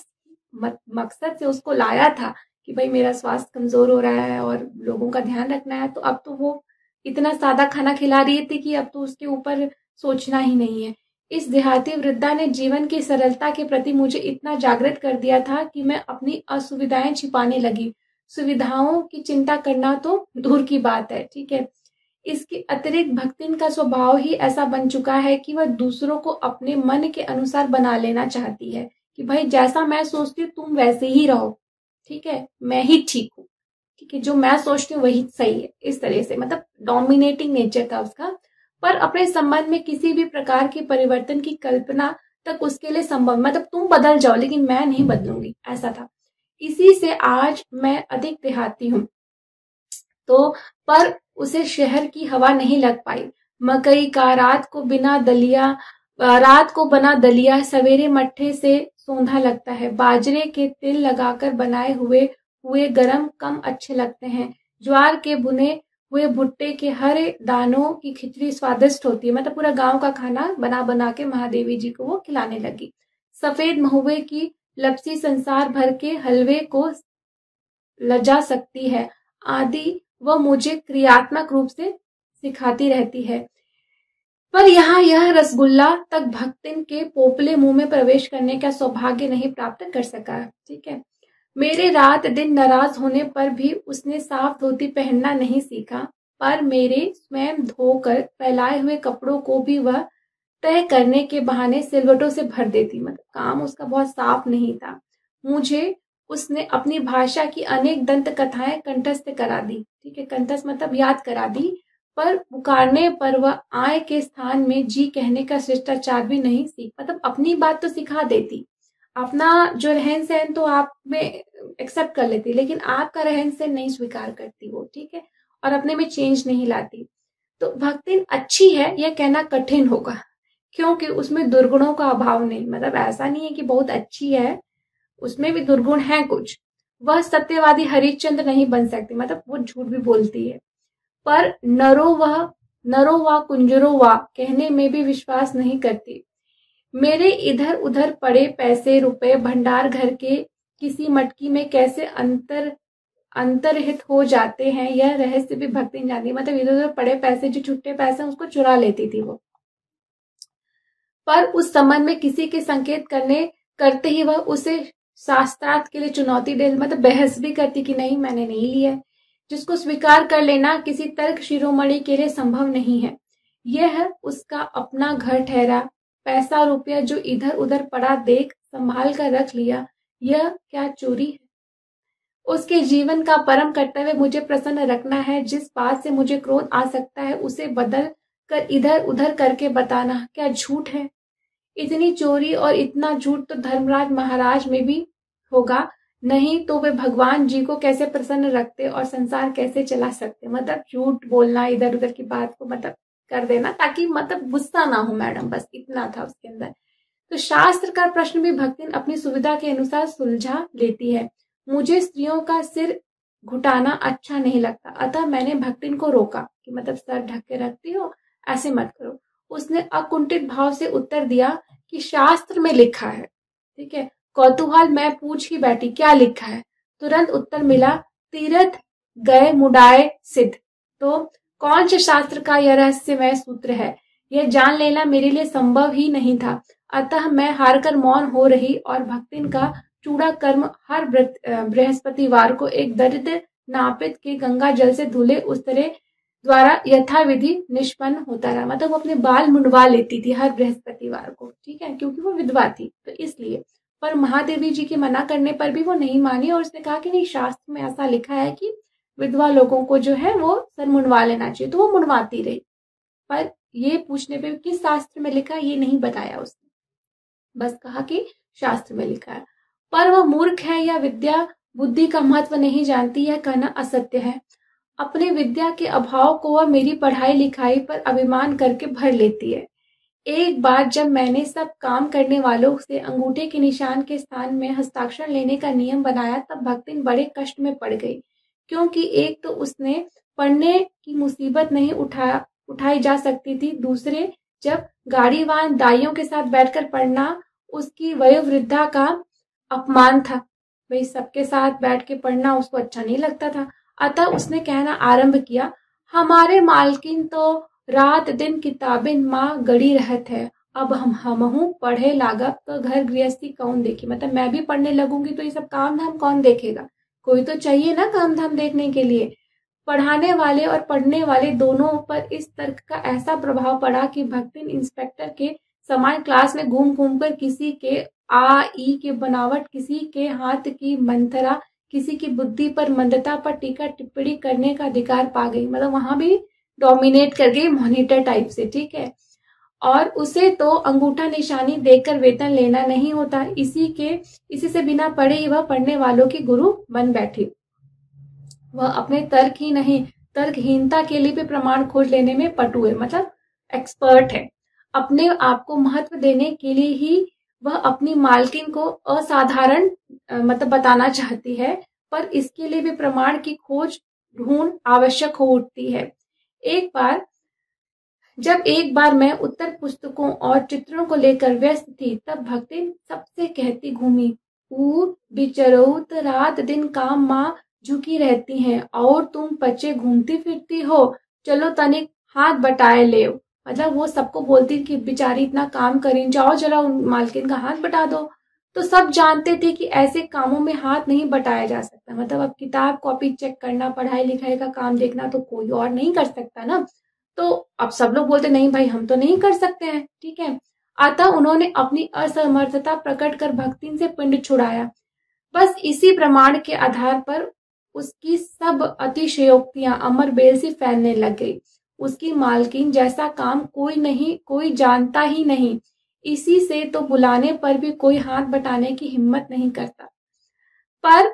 मकसद से उसको लाया था कि भाई मेरा स्वास्थ्य कमजोर हो रहा है और लोगों का ध्यान रखना है, तो अब तो वो इतना सादा खाना खिला रही थी कि अब तो उसके ऊपर सोचना ही नहीं है। इस देहाती वृद्धा ने जीवन की सरलता के प्रति मुझे इतना जागृत कर दिया था कि मैं अपनी असुविधाएं छिपाने लगी। सुविधाओं की चिंता करना तो दूर की बात है, ठीक है। इसके अतिरिक्त भक्तिन का स्वभाव ही ऐसा बन चुका है कि वह दूसरों को अपने मन के अनुसार बना लेना चाहती है कि भाई जैसा मैं सोचती हूँ तुम वैसे ही रहो, ठीक है, मैं ही ठीक हूँ, ठीक है, जो मैं सोचती हूँ वही सही है। इस तरह से मतलब डोमिनेटिंग नेचर था उसका। पर अपने संबंध में किसी भी प्रकार के परिवर्तन की कल्पना तक उसके लिए संभव, मतलब तुम बदल जाओ लेकिन मैं नहीं बदलूंगी, ऐसा था। इसी से आज मैं अधिक देहाती हूँ, तो पर उसे शहर की हवा नहीं लग पाई। मकई का रात को बना दलिया सवेरे मट्ठे से सौंधा लगता है। बाजरे के तिल लगाकर बनाए हुए गरम कम अच्छे लगते हैं। ज्वार के बुने हुए भुट्टे के हरे दानों की खिचड़ी स्वादिष्ट होती है। मतलब पूरा गांव का खाना बना बना के महादेवी जी को वो खिलाने लगी। सफेद महुए की लपसी संसार भर के हलवे को लजा सकती है आदि वह मुझे क्रियात्मक रूप से सिखाती रहती है। पर यहाँ यह रसगुल्ला तक भक्तिन के पोपले मुंह में प्रवेश करने का सौभाग्य नहीं प्राप्त कर सका, ठीक है। मेरे रात दिन नाराज होने पर भी उसने साफ धोती पहनना नहीं सीखा, पर मेरे स्वयं धोकर फैलाए हुए कपड़ों को भी वह तय करने के बहाने सिलवटों से भर देती। मतलब काम उसका बहुत साफ नहीं था। मुझे उसने अपनी भाषा की अनेक दंत कथाएं कंठस्थ करा दी, ठीक है, कंठस्थ मतलब याद करा दी, पर पुकारने पर वह आय के स्थान में जी कहने का शिष्टाचार भी नहीं सीख, मतलब अपनी बात तो सिखा देती, अपना जो रहन सहन तो आप में एक्सेप्ट कर लेती, लेकिन आपका रहन सहन नहीं स्वीकार करती वो, ठीक है, और अपने में चेंज नहीं लाती। तो भक्ति अच्छी है यह कहना कठिन होगा, क्योंकि उसमें दुर्गुणों का अभाव नहीं, मतलब ऐसा नहीं है कि बहुत अच्छी है, उसमें भी दुर्गुण है कुछ। वह सत्यवादी हरिश्चंद्र नहीं बन सकती, मतलब वो झूठ भी बोलती है, पर नरो व कुंजरो व कहने में भी विश्वास नहीं करती। मेरे इधर उधर पड़े पैसे रुपए भंडार घर के किसी मटकी में कैसे अंतर्हित हो जाते हैं, यह रहस्य भी भक्ति जानती। मतलब इधर उधर पड़े पैसे जो छुट्टे पैसे उसको चुरा लेती थी वो, पर उस संबंध में किसी के संकेत करते ही वह उसे शास्त्रार्थ के लिए चुनौती दे, मतलब बहस भी करती कि नहीं मैंने नहीं लिया, जिसको स्वीकार कर लेना किसी तर्क शिरोमणि के लिए संभव नहीं है। यह उसका अपना घर ठहरा, पैसा रुपया जो इधर उधर पड़ा देख संभाल कर रख लिया, यह क्या चोरी है? उसके जीवन का परम कर्तव्य मुझे प्रसन्न रखना है। जिस बात से मुझे क्रोध आ सकता है उसे बदल कर इधर उधर करके बताना क्या झूठ है? इतनी चोरी और इतना झूठ तो धर्मराज महाराज में भी होगा, नहीं तो वे भगवान जी को कैसे प्रसन्न रखते और संसार कैसे चला सकते? मतलब झूठ बोलना, इधर उधर की बात को मतलब कर देना ताकि मतलब गुस्सा ना हो मैडम, बस इतना था उसके अंदर। तो शास्त्र का प्रश्न भी भक्तिन अपनी सुविधा के अनुसार सुलझा लेती है। मुझे स्त्रियों का सिर घुटाना अच्छा नहीं लगता, अतः मैंने भक्तिन को रोका कि मतलब सर ढक के रखती हो, ऐसे मत करो। उसने अकुंठित भाव से उत्तर दिया कि शास्त्र में लिखा है। ठीक है, कौतूहल मैं पूछ ही बैठी क्या लिखा है। तुरंत उत्तर मिला, तीर्थ गए मुडाए सिद्ध। तो कौन से शास्त्र का यह रहस्यमय सूत्र है, यह जान लेना मेरे लिए संभव ही नहीं था। अतः मैं हारकर मौन हो रही और भक्तिन का चूड़ा कर्म हर बृहस्पतिवार को एक दरिद्र नापित के गंगा जल से धुले उस तरह द्वारा यथाविधि निष्पन्न होता रहा। मतलब वो अपने बाल मुंडवा लेती थी हर बृहस्पतिवार को, ठीक है, क्योंकि वो विधवा थी तो इसलिए। पर महादेवी जी के मना करने पर भी वो नहीं मानी और उसने कहा कि नहीं, शास्त्र में ऐसा लिखा है कि विधवा लोगों को जो है वो सर मुंडवा लेना चाहिए, तो वो मुंडवाती रही। पर ये पूछने पे किस शास्त्र में लिखा ये नहीं बताया उसने, बस कहा कि शास्त्र में लिखा है। पर वह मूर्ख है या विद्या बुद्धि का महत्व नहीं जानती, यह कहना असत्य है। अपने विद्या के अभाव को वह मेरी पढ़ाई लिखाई पर अभिमान करके भर लेती है। एक बार जब मैंने सब काम करने वालों से अंगूठे के निशान के स्थान में हस्ताक्षर लेने का नियम बनाया तब भक्तिन बड़े कष्ट में पड़ गई, क्योंकि एक तो उसने पढ़ने की मुसीबत नहीं उठाई जा सकती थी, दूसरे जब गाड़ीवान दाइयों के साथ बैठकर पढ़ना उसकी वयोवृद्धा का अपमान था। भाई सबके साथ बैठ के पढ़ना उसको अच्छा नहीं लगता था। अतः उसने कहना आरंभ किया, हमारे मालकिन तो रात दिन किताबें माँ गड़ी रहत है, अब हमहू पढ़े लागब तो घर गृहस्थी कौन देखी। मतलब मैं भी पढ़ने लगूंगी तो ये सब काम धाम कौन देखेगा, कोई तो चाहिए ना काम धाम देखने के लिए। पढ़ाने वाले और पढ़ने वाले दोनों पर इस तर्क का ऐसा प्रभाव पड़ा कि भक्तिन इंस्पेक्टर के समान क्लास में घूम घूम कर किसी के आ ई के बनावट, किसी के हाथ की मंथरा, किसी की बुद्धि पर मंदता पर टीका टिप्पणी करने का अधिकार पा गई। मतलब वहां भी डोमिनेट कर गई मॉनिटर टाइप से, ठीक है। और उसे तो अंगूठा निशानी देकर वेतन लेना नहीं होता, इसी से बिना पढ़े ही वह पढ़ने वालों की गुरु बन बैठी। वह अपने तर्क ही नहीं, तर्कहीनता के लिए भी प्रमाण खोज लेने में पटु है, मतलब एक्सपर्ट है। अपने आप को महत्व देने के लिए ही वह अपनी मालकिन को असाधारण मतलब बताना चाहती है, पर इसके लिए भी प्रमाण की खोज ढूंढ आवश्यक हो उठती है। जब एक बार मैं उत्तर पुस्तकों और चित्रों को लेकर व्यस्त थी, तब भक्तिन सबसे कहती घूमी, बिचरौत रात दिन काम माँ झुकी रहती हैं और तुम पचे घूमती फिरती हो, चलो तनिक हाथ बटाए ले। मतलब वो सबको बोलती कि बेचारी इतना काम करें, जाओ जरा उन मालकिन का हाथ बटा दो। तो सब जानते थे कि ऐसे कामों में हाथ नहीं बटाया जा सकता। मतलब अब किताब कॉपी चेक करना, पढ़ाई लिखाई का काम देखना तो कोई और नहीं कर सकता ना। तो अब सब लोग बोलते नहीं भाई हम तो नहीं कर सकते हैं, ठीक है। अतः उन्होंने अपनी असमर्थता प्रकट कर भक्तिन से पिंड छुड़ाया। बस इसी प्रमाण के आधार पर उसकी सब अतिशयोक्तियां अमर बेल से फैलने लग गई। उसकी मालकिन जैसा काम कोई जानता ही नहीं, इसी से तो बुलाने पर भी कोई हाथ बटाने की हिम्मत नहीं करता। पर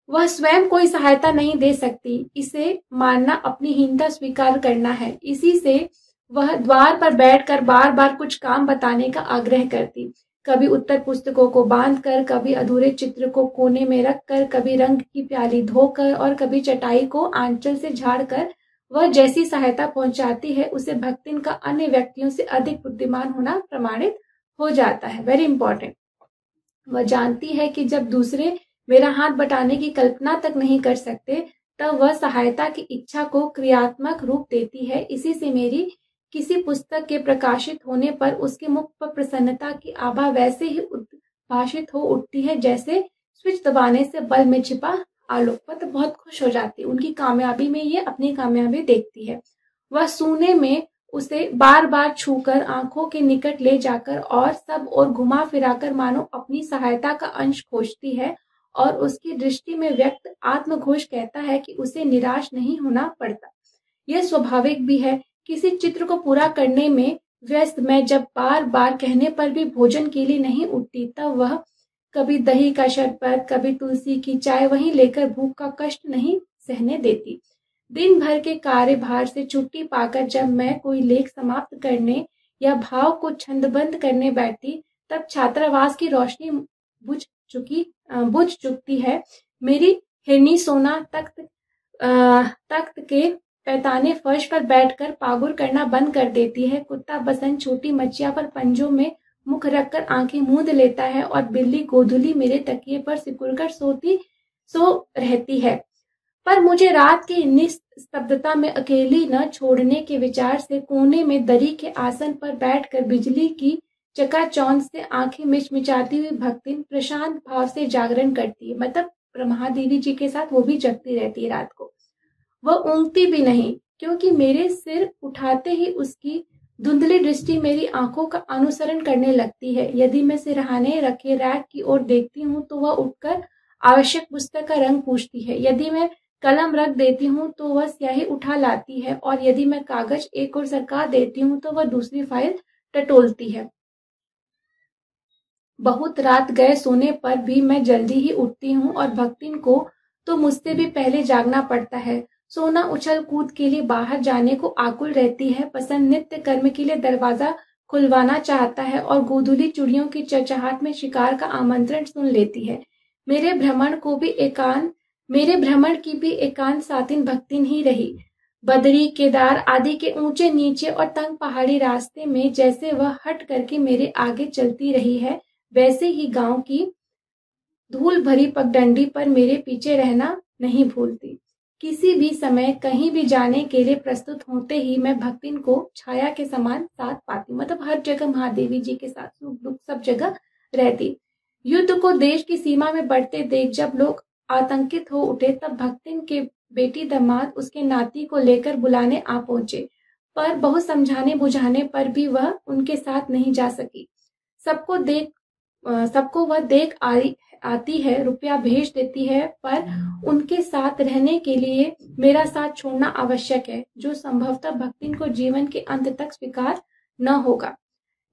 वह स्वयं कोई सहायता नहीं दे सकती, इसे मानना अपनी हीनता स्वीकार करना है। इसी से वह द्वार पर बैठकर बार बार कुछ काम बताने का आग्रह करती, कभी उत्तर पुस्तकों को बांधकर, कभी अधूरे चित्र को कोने में रखकर, कभी रंग की प्याली धोकर और कभी चटाई को आंचल से झाड़कर। वह जैसी सहायता पहुंचाती है उसे भक्तिन का अन्य व्यक्तियों से अधिक बुद्धिमान होना प्रमाणित हो जाता है। Very important. वह जानती है कि जब दूसरे मेरा हाथ बटाने की कल्पना तक नहीं कर सकते, तब वह सहायता की इच्छा को क्रियात्मक रूप देती है। इसी से मेरी किसी पुस्तक के प्रकाशित होने पर उसके मुख पर प्रसन्नता की आभा वैसे ही उद्भाषित हो उठती है जैसे स्विच दबाने से बल्ब में छिपा आलोक। पर तो बहुत खुश हो जाती है उनकी कामयाबी में, ये अपनी कामयाबी देखती है। वह सूने में उसे बार बार छूकर, आंखों के निकट ले जाकर और सब और घुमा फिराकर मानो अपनी सहायता का अंश खोजती है और उसकी दृष्टि में व्यक्त आत्मघोष कहता है कि उसे निराश नहीं होना पड़ता। यह स्वाभाविक भी है। किसी चित्र को पूरा करने में व्यस्त मैं जब बार बार कहने पर भी भोजन के लिए नहीं उठती, तब वह कभी दही का शरबत, कभी तुलसी की चाय वहीं लेकर भूख का कष्ट नहीं सहने देती। दिन भर के कार्यभार से छुट्टी पाकर जब मैं कोई लेख समाप्त करने या भाव को छंदबंद करने बैठती, तब छात्रावास की रोशनी बुझ चुकती है। मेरी हिरनी सोना तख्त के पैताने फर्श पर बैठकर पागुर करना बंद कर देती है। कुत्ता बसंत छोटी मच्छिया पर पंजों में मुख रखकर आंखें मूंद लेता है और बिल्ली गोधुली मेरे तकिए पर सिकुड़कर सो रहती है। पर मुझे रात की निस्तब्धता में अकेली न छोड़ने के विचार से कोने में दरी के आसन पर बैठकर बिजली की चकाचौंध से आंखें मिचमिचाती हुई भक्तिन प्रशांत भाव से जागरण करती है। मतलब महादेवी जी के साथ वो भी जगती रहती है रात को। वह ऊँगती भी नहीं, क्योंकि मेरे सिर उठाते ही उसकी धुंधली दृष्टि मेरी आंखों का अनुसरण करने लगती है। यदि मैं सिरहाने रखे रैक की ओर देखती हूँ तो वह उठकर आवश्यक पुस्तक का रंग पूछती है। यदि मैं कलम रख देती हूँ तो वह स्याही उठा लाती है, और यदि मैं कागज एक ओर सरका देती हूँ तो वह दूसरी फाइल टटोलती है। बहुत रात गए सोने पर भी मैं जल्दी ही उठती हूँ, और भक्तिन को तो मुझसे भी पहले जागना पड़ता है। सोना उछल कूद के लिए बाहर जाने को आकुल रहती है, पसंद नित्य कर्म के लिए दरवाजा खुलवाना चाहता है, और गोधुली चुड़ियों की चहचहाट में शिकार का आमंत्रण सुन लेती है। मेरे भ्रमण की भी एकांत साथिन भक्तिन ही रही। बदरी, केदार आदि के ऊंचे नीचे और तंग पहाड़ी रास्ते में जैसे वह हट करके मेरे आगे चलती रही है, वैसे ही गांव की धूल भरी पगडंडी पर मेरे पीछे रहना नहीं भूलती। किसी भी समय कहीं भी जाने के लिए प्रस्तुत होते ही मैं भक्तिन को छाया के समान साथ पाती। मतलब हर जगह महादेवी जी के साथ सुख दुख सब जगह रहती। युद्ध को देश की सीमा में बढ़ते देख जब लोग आतंकित हो उठे, तब भक्तिन के बेटी दामाद उसके नाती को लेकर बुलाने आ पहुंचे, पर बहुत समझाने बुझाने पर भी वह उनके साथ नहीं जा सकी। सबको वह देख आती है, रुपया भेज देती है, पर उनके साथ रहने के लिए मेरा साथ छोड़ना आवश्यक है, जो संभवतः भक्तिन को जीवन के अंत तक स्वीकार न होगा।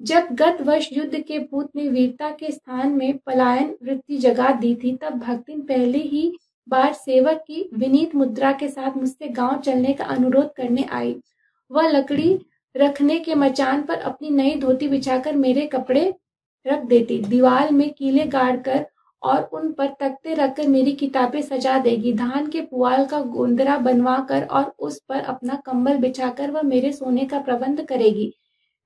जब गत वर्ष युद्ध के भूत ने वीरता के स्थान में पलायन वृत्ति जगा दी थी, तब भक्तिन पहले ही बार सेवक की विनीत मुद्रा के साथ मुझसे गांव चलने का अनुरोध करने आई। वह लकड़ी रखने के मचान पर अपनी नई धोती बिछाकर मेरे कपड़े रख देती, दीवार में कीले गाड़कर और उन पर तख्ते रखकर मेरी किताबें सजा देगी, धान के पुआल का गोंदरा बनवा कर और उस पर अपना कंबल बिछाकर वह मेरे सोने का प्रबंध करेगी।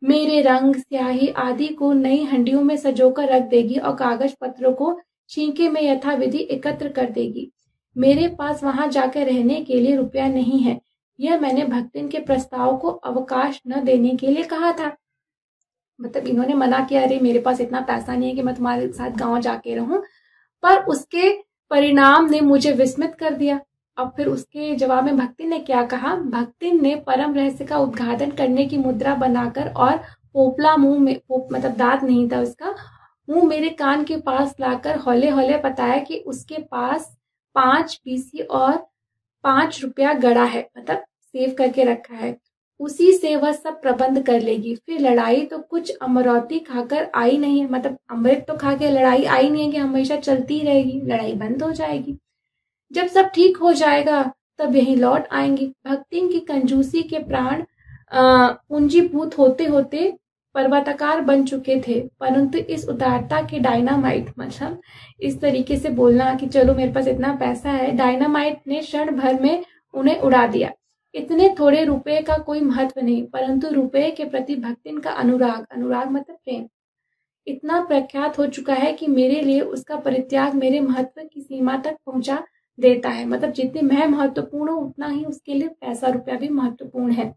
मेरे रंग, स्याही आदि को नई हंडियों में सजोकर रख देगी और कागज पत्रों को छींके में यथाविधि एकत्र कर देगी। मेरे पास वहां जाकर रहने के लिए रुपया नहीं है, यह मैंने भक्तिन के प्रस्ताव को अवकाश न देने के लिए कहा था। मतलब इन्होंने मना किया, अरे मेरे पास इतना पैसा नहीं है कि मैं तुम्हारे साथ गांव जाके रहूं, पर उसके परिणाम ने मुझे विस्मित कर दिया। अब फिर उसके जवाब में भक्तिन ने क्या कहा? भक्तिन ने परम रहस्य का उद्घाटन करने की मुद्रा बनाकर और पोपला मुंह में मतलब दांत नहीं था उसका, मुंह मेरे कान के पास लाकर हौले हौले बताया कि उसके पास 5 पीसी और 5 रुपया गड़ा है, मतलब सेव करके रखा है, उसी से वह सब प्रबंध कर लेगी। फिर लड़ाई तो कुछ अमरौती खाकर आई नहीं है, मतलब अमृत तो खा के लड़ाई आई नहीं है कि हमेशा चलती रहेगी, लड़ाई बंद हो जाएगी। जब सब ठीक हो जाएगा तब यहीं लौट आएंगी। भक्तिन की कंजूसी के प्राण पूंजीभूत होते होते पर्वताकार बन चुके थे, परंतु इस उदारता के डायनामाइट, मतलब इस तरीके से बोलना कि चलो मेरे पास इतना पैसा है, डायनामाइट ने क्षण भर में उन्हें उड़ा दिया। इतने थोड़े रुपए का कोई महत्व नहीं, परंतु रुपए के प्रति भक्तिन का अनुराग मतलब प्रेम इतना प्रख्यात हो चुका है कि मेरे लिए उसका परित्याग मेरे महत्व की सीमा तक पहुंचा देता है। मतलब जितने मैं महत्वपूर्ण हूं, उतना ही उसके लिए पैसा रुपया भी महत्वपूर्ण है।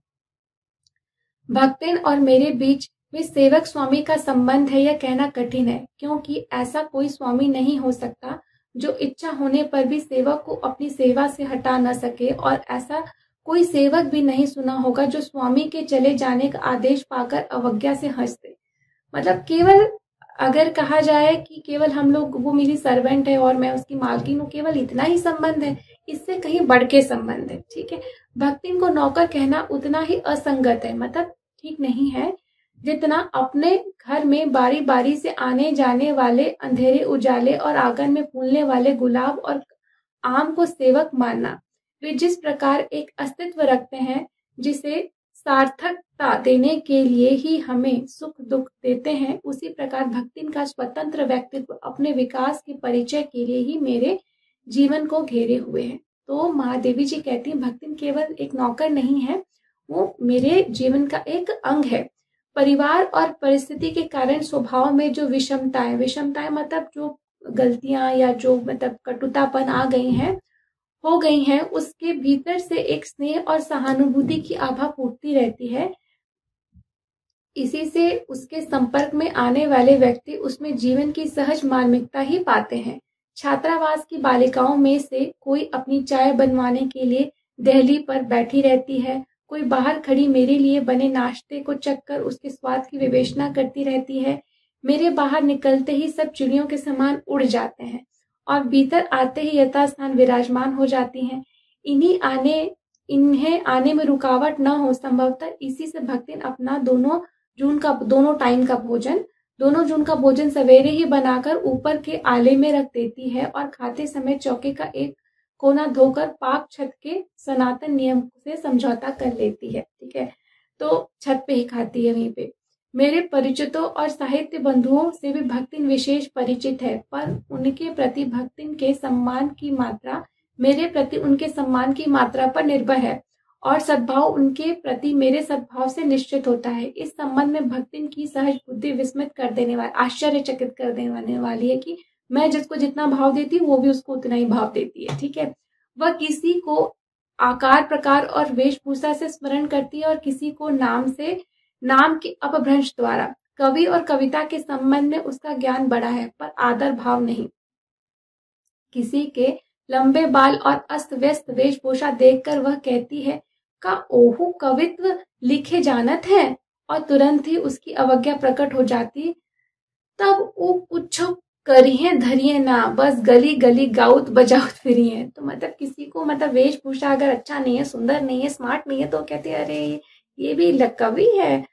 भक्तिन और मेरे बीच में सेवक स्वामी का संबंध है, यह कहना कठिन है, क्योंकि ऐसा कोई स्वामी नहीं हो सकता जो इच्छा होने पर भी सेवक को अपनी सेवा से हटा न सके, और ऐसा कोई सेवक भी नहीं सुना होगा जो स्वामी के चले जाने का आदेश पाकर अवज्ञा से हंस दे। मतलब केवल अगर कहा जाए कि केवल हम लोग, वो मेरी सर्वेंट है और मैं उसकी मालकिन हूँ, केवल इतना ही संबंध है, इससे कहीं बढ़ के संबंध है। ठीक है, भक्तिन को नौकर कहना उतना ही असंगत है, मतलब ठीक नहीं है, जितना अपने घर में बारी बारी से आने जाने वाले अंधेरे उजाले और आंगन में फूलने वाले गुलाब और आम को सेवक मानना। वे जिस प्रकार एक अस्तित्व रखते हैं, जिसे सार्थकता देने के लिए ही हमें सुख दुख देते हैं, उसी प्रकार भक्तिन का स्वतंत्र व्यक्तित्व अपने विकास के परिचय के लिए ही मेरे जीवन को घेरे हुए है। तो महादेवी जी कहती हैं भक्तिन केवल एक नौकर नहीं है, वो मेरे जीवन का एक अंग है। परिवार और परिस्थिति के कारण स्वभाव में जो विषमताएं मतलब जो गलतियां या जो मतलब कटुतापन आ गई हैं, हो गई हैं, उसके भीतर से एक स्नेह और सहानुभूति की आभा फूटती रहती है। इसी से उसके संपर्क में आने वाले व्यक्ति उसमें जीवन की सहज मार्मिकता ही पाते हैं। छात्रावास की बालिकाओं में से कोई अपनी चाय बनवाने के लिए दहली पर बैठी रहती है, कोई बाहर खड़ी मेरे लिए बने नाश्ते को चखकर उसके स्वाद की विवेचना करती रहती है। मेरे बाहर निकलते ही सब चिड़ियों के समान उड़ जाते हैं और भीतर आते ही यथास्थान विराजमान हो जाती हैं। इन्हें आने में रुकावट न हो, संभवतः इसी से भक्तिन अपना दोनों जून का भोजन सवेरे ही बनाकर ऊपर के आले में रख देती है और खाते समय चौके का एक कोना धोकर पाक छत के सनातन नियम से समझौता कर लेती है। ठीक है, तो छत पे ही खाती है वहीं पे। मेरे परिचितों और साहित्य बंधुओं से भी भक्तिन विशेष परिचित है, पर उनके प्रति भक्तिन के सम्मान की मात्रा मेरे प्रति उनके सम्मान की मात्रा पर निर्भर है और सद्भाव उनके प्रति मेरे सद्भाव से निश्चित होता है। इस संबंध में भक्तिन की सहज बुद्धि विस्मित कर देने वाली, आश्चर्यचकित कर देने वाली है कि मैं जिसको जितना भाव देती हूँ वो भी उसको उतना ही भाव देती है। ठीक है, वह किसी को आकार प्रकार और वेशभूषा से स्मरण करती है और किसी को नाम के अपभ्रंश द्वारा। कवि और कविता के संबंध में उसका ज्ञान बड़ा है, पर आदर भाव नहीं। किसी के लंबे बाल और अस्त व्यस्त वेशभूषा देखकर वह कहती है का ओहु कवित्व लिखे जानत है, और तुरंत ही उसकी अवज्ञा प्रकट हो जाती। तब वो कुछ करिए धरिए ना, बस गली गली गाउत बजाउत फिरिए। तो मतलब किसी को मतलब वेशभूषा अगर अच्छा नहीं है, सुंदर नहीं है, स्मार्ट नहीं है, तो कहते हैं अरे ये भी कवि है,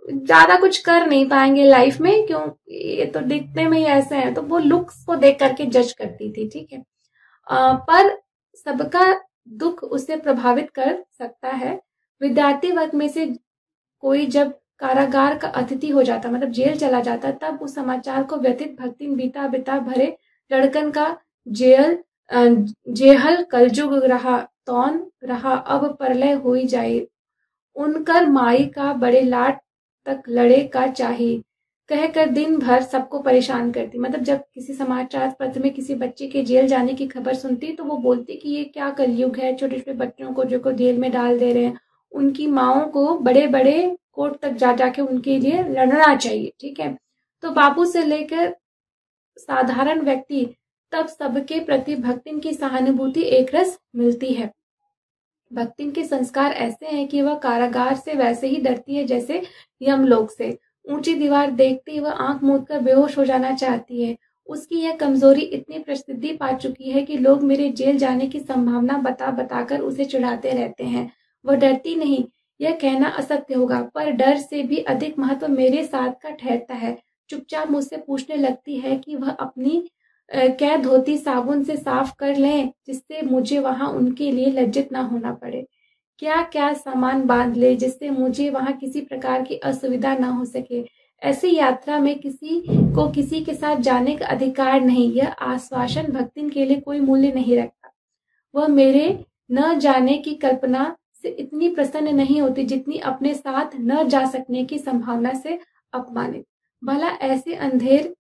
ज्यादा कुछ कर नहीं पाएंगे लाइफ में, क्यों ये तो दिखने में ही ऐसे हैं। तो वो लुक्स को देख करके जज करती थी। ठीक है, पर सबका दुख उससे प्रभावित कर सकता है। विद्यार्थी वर्ग में से कोई जब कारागार का अतिथि हो जाता, मतलब जेल चला जाता, तब उस समाचार को व्यथित भक्तिन बीता बिता भरे लड़कन का जेहल कलजुग रहा तौन रहा, अब परलय होई जाए उनकर माई का बड़े लाट तक लड़े का चाहिए, कहकर दिन भर सबको परेशान करती। मतलब जब किसी समाचार पत्र में किसी बच्चे के जेल जाने की खबर सुनती तो वो बोलती कि ये क्या कलयुग है, छोटे छोटे बच्चों को जो को जेल में डाल दे रहे हैं, उनकी माओं को बड़े बड़े कोर्ट तक जा जाके उनके लिए लड़ना चाहिए। ठीक है, तो बाबू से लेकर साधारण व्यक्ति तब सबके प्रति भक्तिन की सहानुभूति एक रस मिलती है। भक्तिन के संस्कार ऐसे हैं कि वह कारागार से वैसे ही डरती है जैसे यमलोक से। ऊंची दीवार देखते ही वह आंख मूंद कर बेहोश हो जाना चाहती है। उसकी यह कमजोरी इतनी प्रसिद्धि पा चुकी है कि लोग मेरे जेल जाने की संभावना बता बताकर उसे चिढ़ाते रहते हैं। वह डरती नहीं, यह कहना असत्य होगा, पर डर से भी अधिक महत्व मेरे साथ का ठहरता है। चुपचाप मुझसे पूछने लगती है कि वह अपनी क्या धोती साबुन से साफ कर लें, जिससे मुझे वहां उनके लिए लज्जित ना होना पड़े। क्या क्या सामान बांध ले जिससे मुझे वहां किसी प्रकार की असुविधा ना हो सके। ऐसी यात्रा में किसी को किसी के साथ जाने का अधिकार नहीं। यह आश्वासन भक्तिन के लिए कोई मूल्य नहीं रखता। वह मेरे न जाने की कल्पना से इतनी प्रसन्न नहीं होती जितनी अपने साथ न जा सकने की संभावना से अपमानित। भला ऐसे अंधेर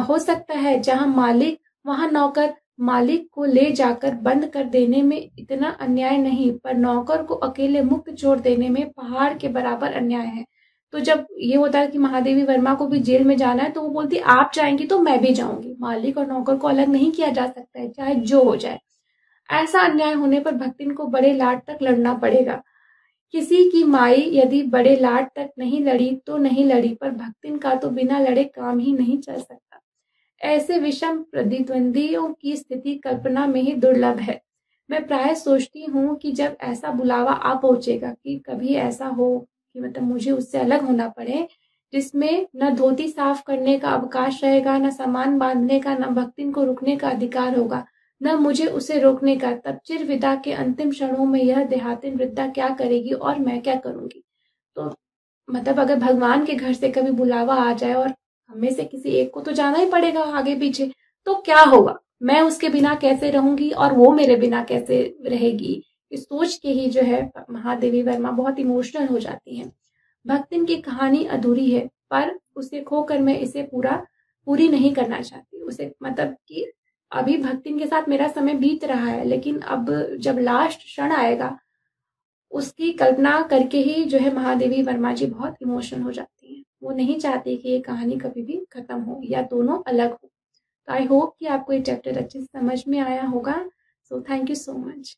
हो सकता है जहां मालिक वहां नौकर। मालिक को ले जाकर बंद कर देने में इतना अन्याय नहीं, पर नौकर को अकेले मुक्त छोड़ देने में पहाड़ के बराबर अन्याय है। तो जब ये होता है कि महादेवी वर्मा को भी जेल में जाना है, तो वो बोलती आप जाएंगी तो मैं भी जाऊंगी। मालिक और नौकर को अलग नहीं किया जा सकता है, चाहे जो हो जाए। ऐसा अन्याय होने पर भक्तिन को बड़े लाट तक लड़ना पड़ेगा। किसी की माई यदि बड़े लाड तक नहीं लड़ी तो नहीं लड़ी, पर भक्तिन का तो बिना लड़े काम ही नहीं चल सकता। ऐसे विषम प्रतिद्वंदियों की स्थिति कल्पना में ही दुर्लभ है। मैं प्राय सोचती हूँ कि जब ऐसा बुलावा आ पहुँचेगा कि कभी ऐसा हो कि मतलब मुझे उससे अलग होना पड़े, जिसमें न धोती साफ करने का अवकाश रहेगा, न सामान बांधने का, न भक्तिन को रुकने का अधिकार होगा, न मुझे उसे रोकने का, तब चिर विदा के अंतिम क्षणों में यह देहातिन वृद्धा क्या करेगी और मैं क्या करूँगी? तो मतलब अगर भगवान के घर से कभी बुलावा आ जाए और हमें से किसी एक को तो जाना ही पड़ेगा आगे पीछे, तो क्या होगा? मैं उसके बिना कैसे रहूंगी और वो मेरे बिना कैसे रहेगी? इस सोच के ही जो है महादेवी वर्मा बहुत इमोशनल हो जाती हैं। भक्तिन की कहानी अधूरी है, पर उसे खोकर मैं इसे पूरी नहीं करना चाहती। उसे मतलब कि अभी भक्तिन के साथ मेरा समय बीत रहा है, लेकिन अब जब लास्ट क्षण आएगा, उसकी कल्पना करके ही जो है महादेवी वर्मा जी बहुत इमोशनल हो जाती हैं। वो नहीं चाहती कि ये कहानी कभी भी खत्म हो या दोनों अलग हो। तो आई होप कि आपको ये चैप्टर अच्छे से समझ में आया होगा। So thank you so much.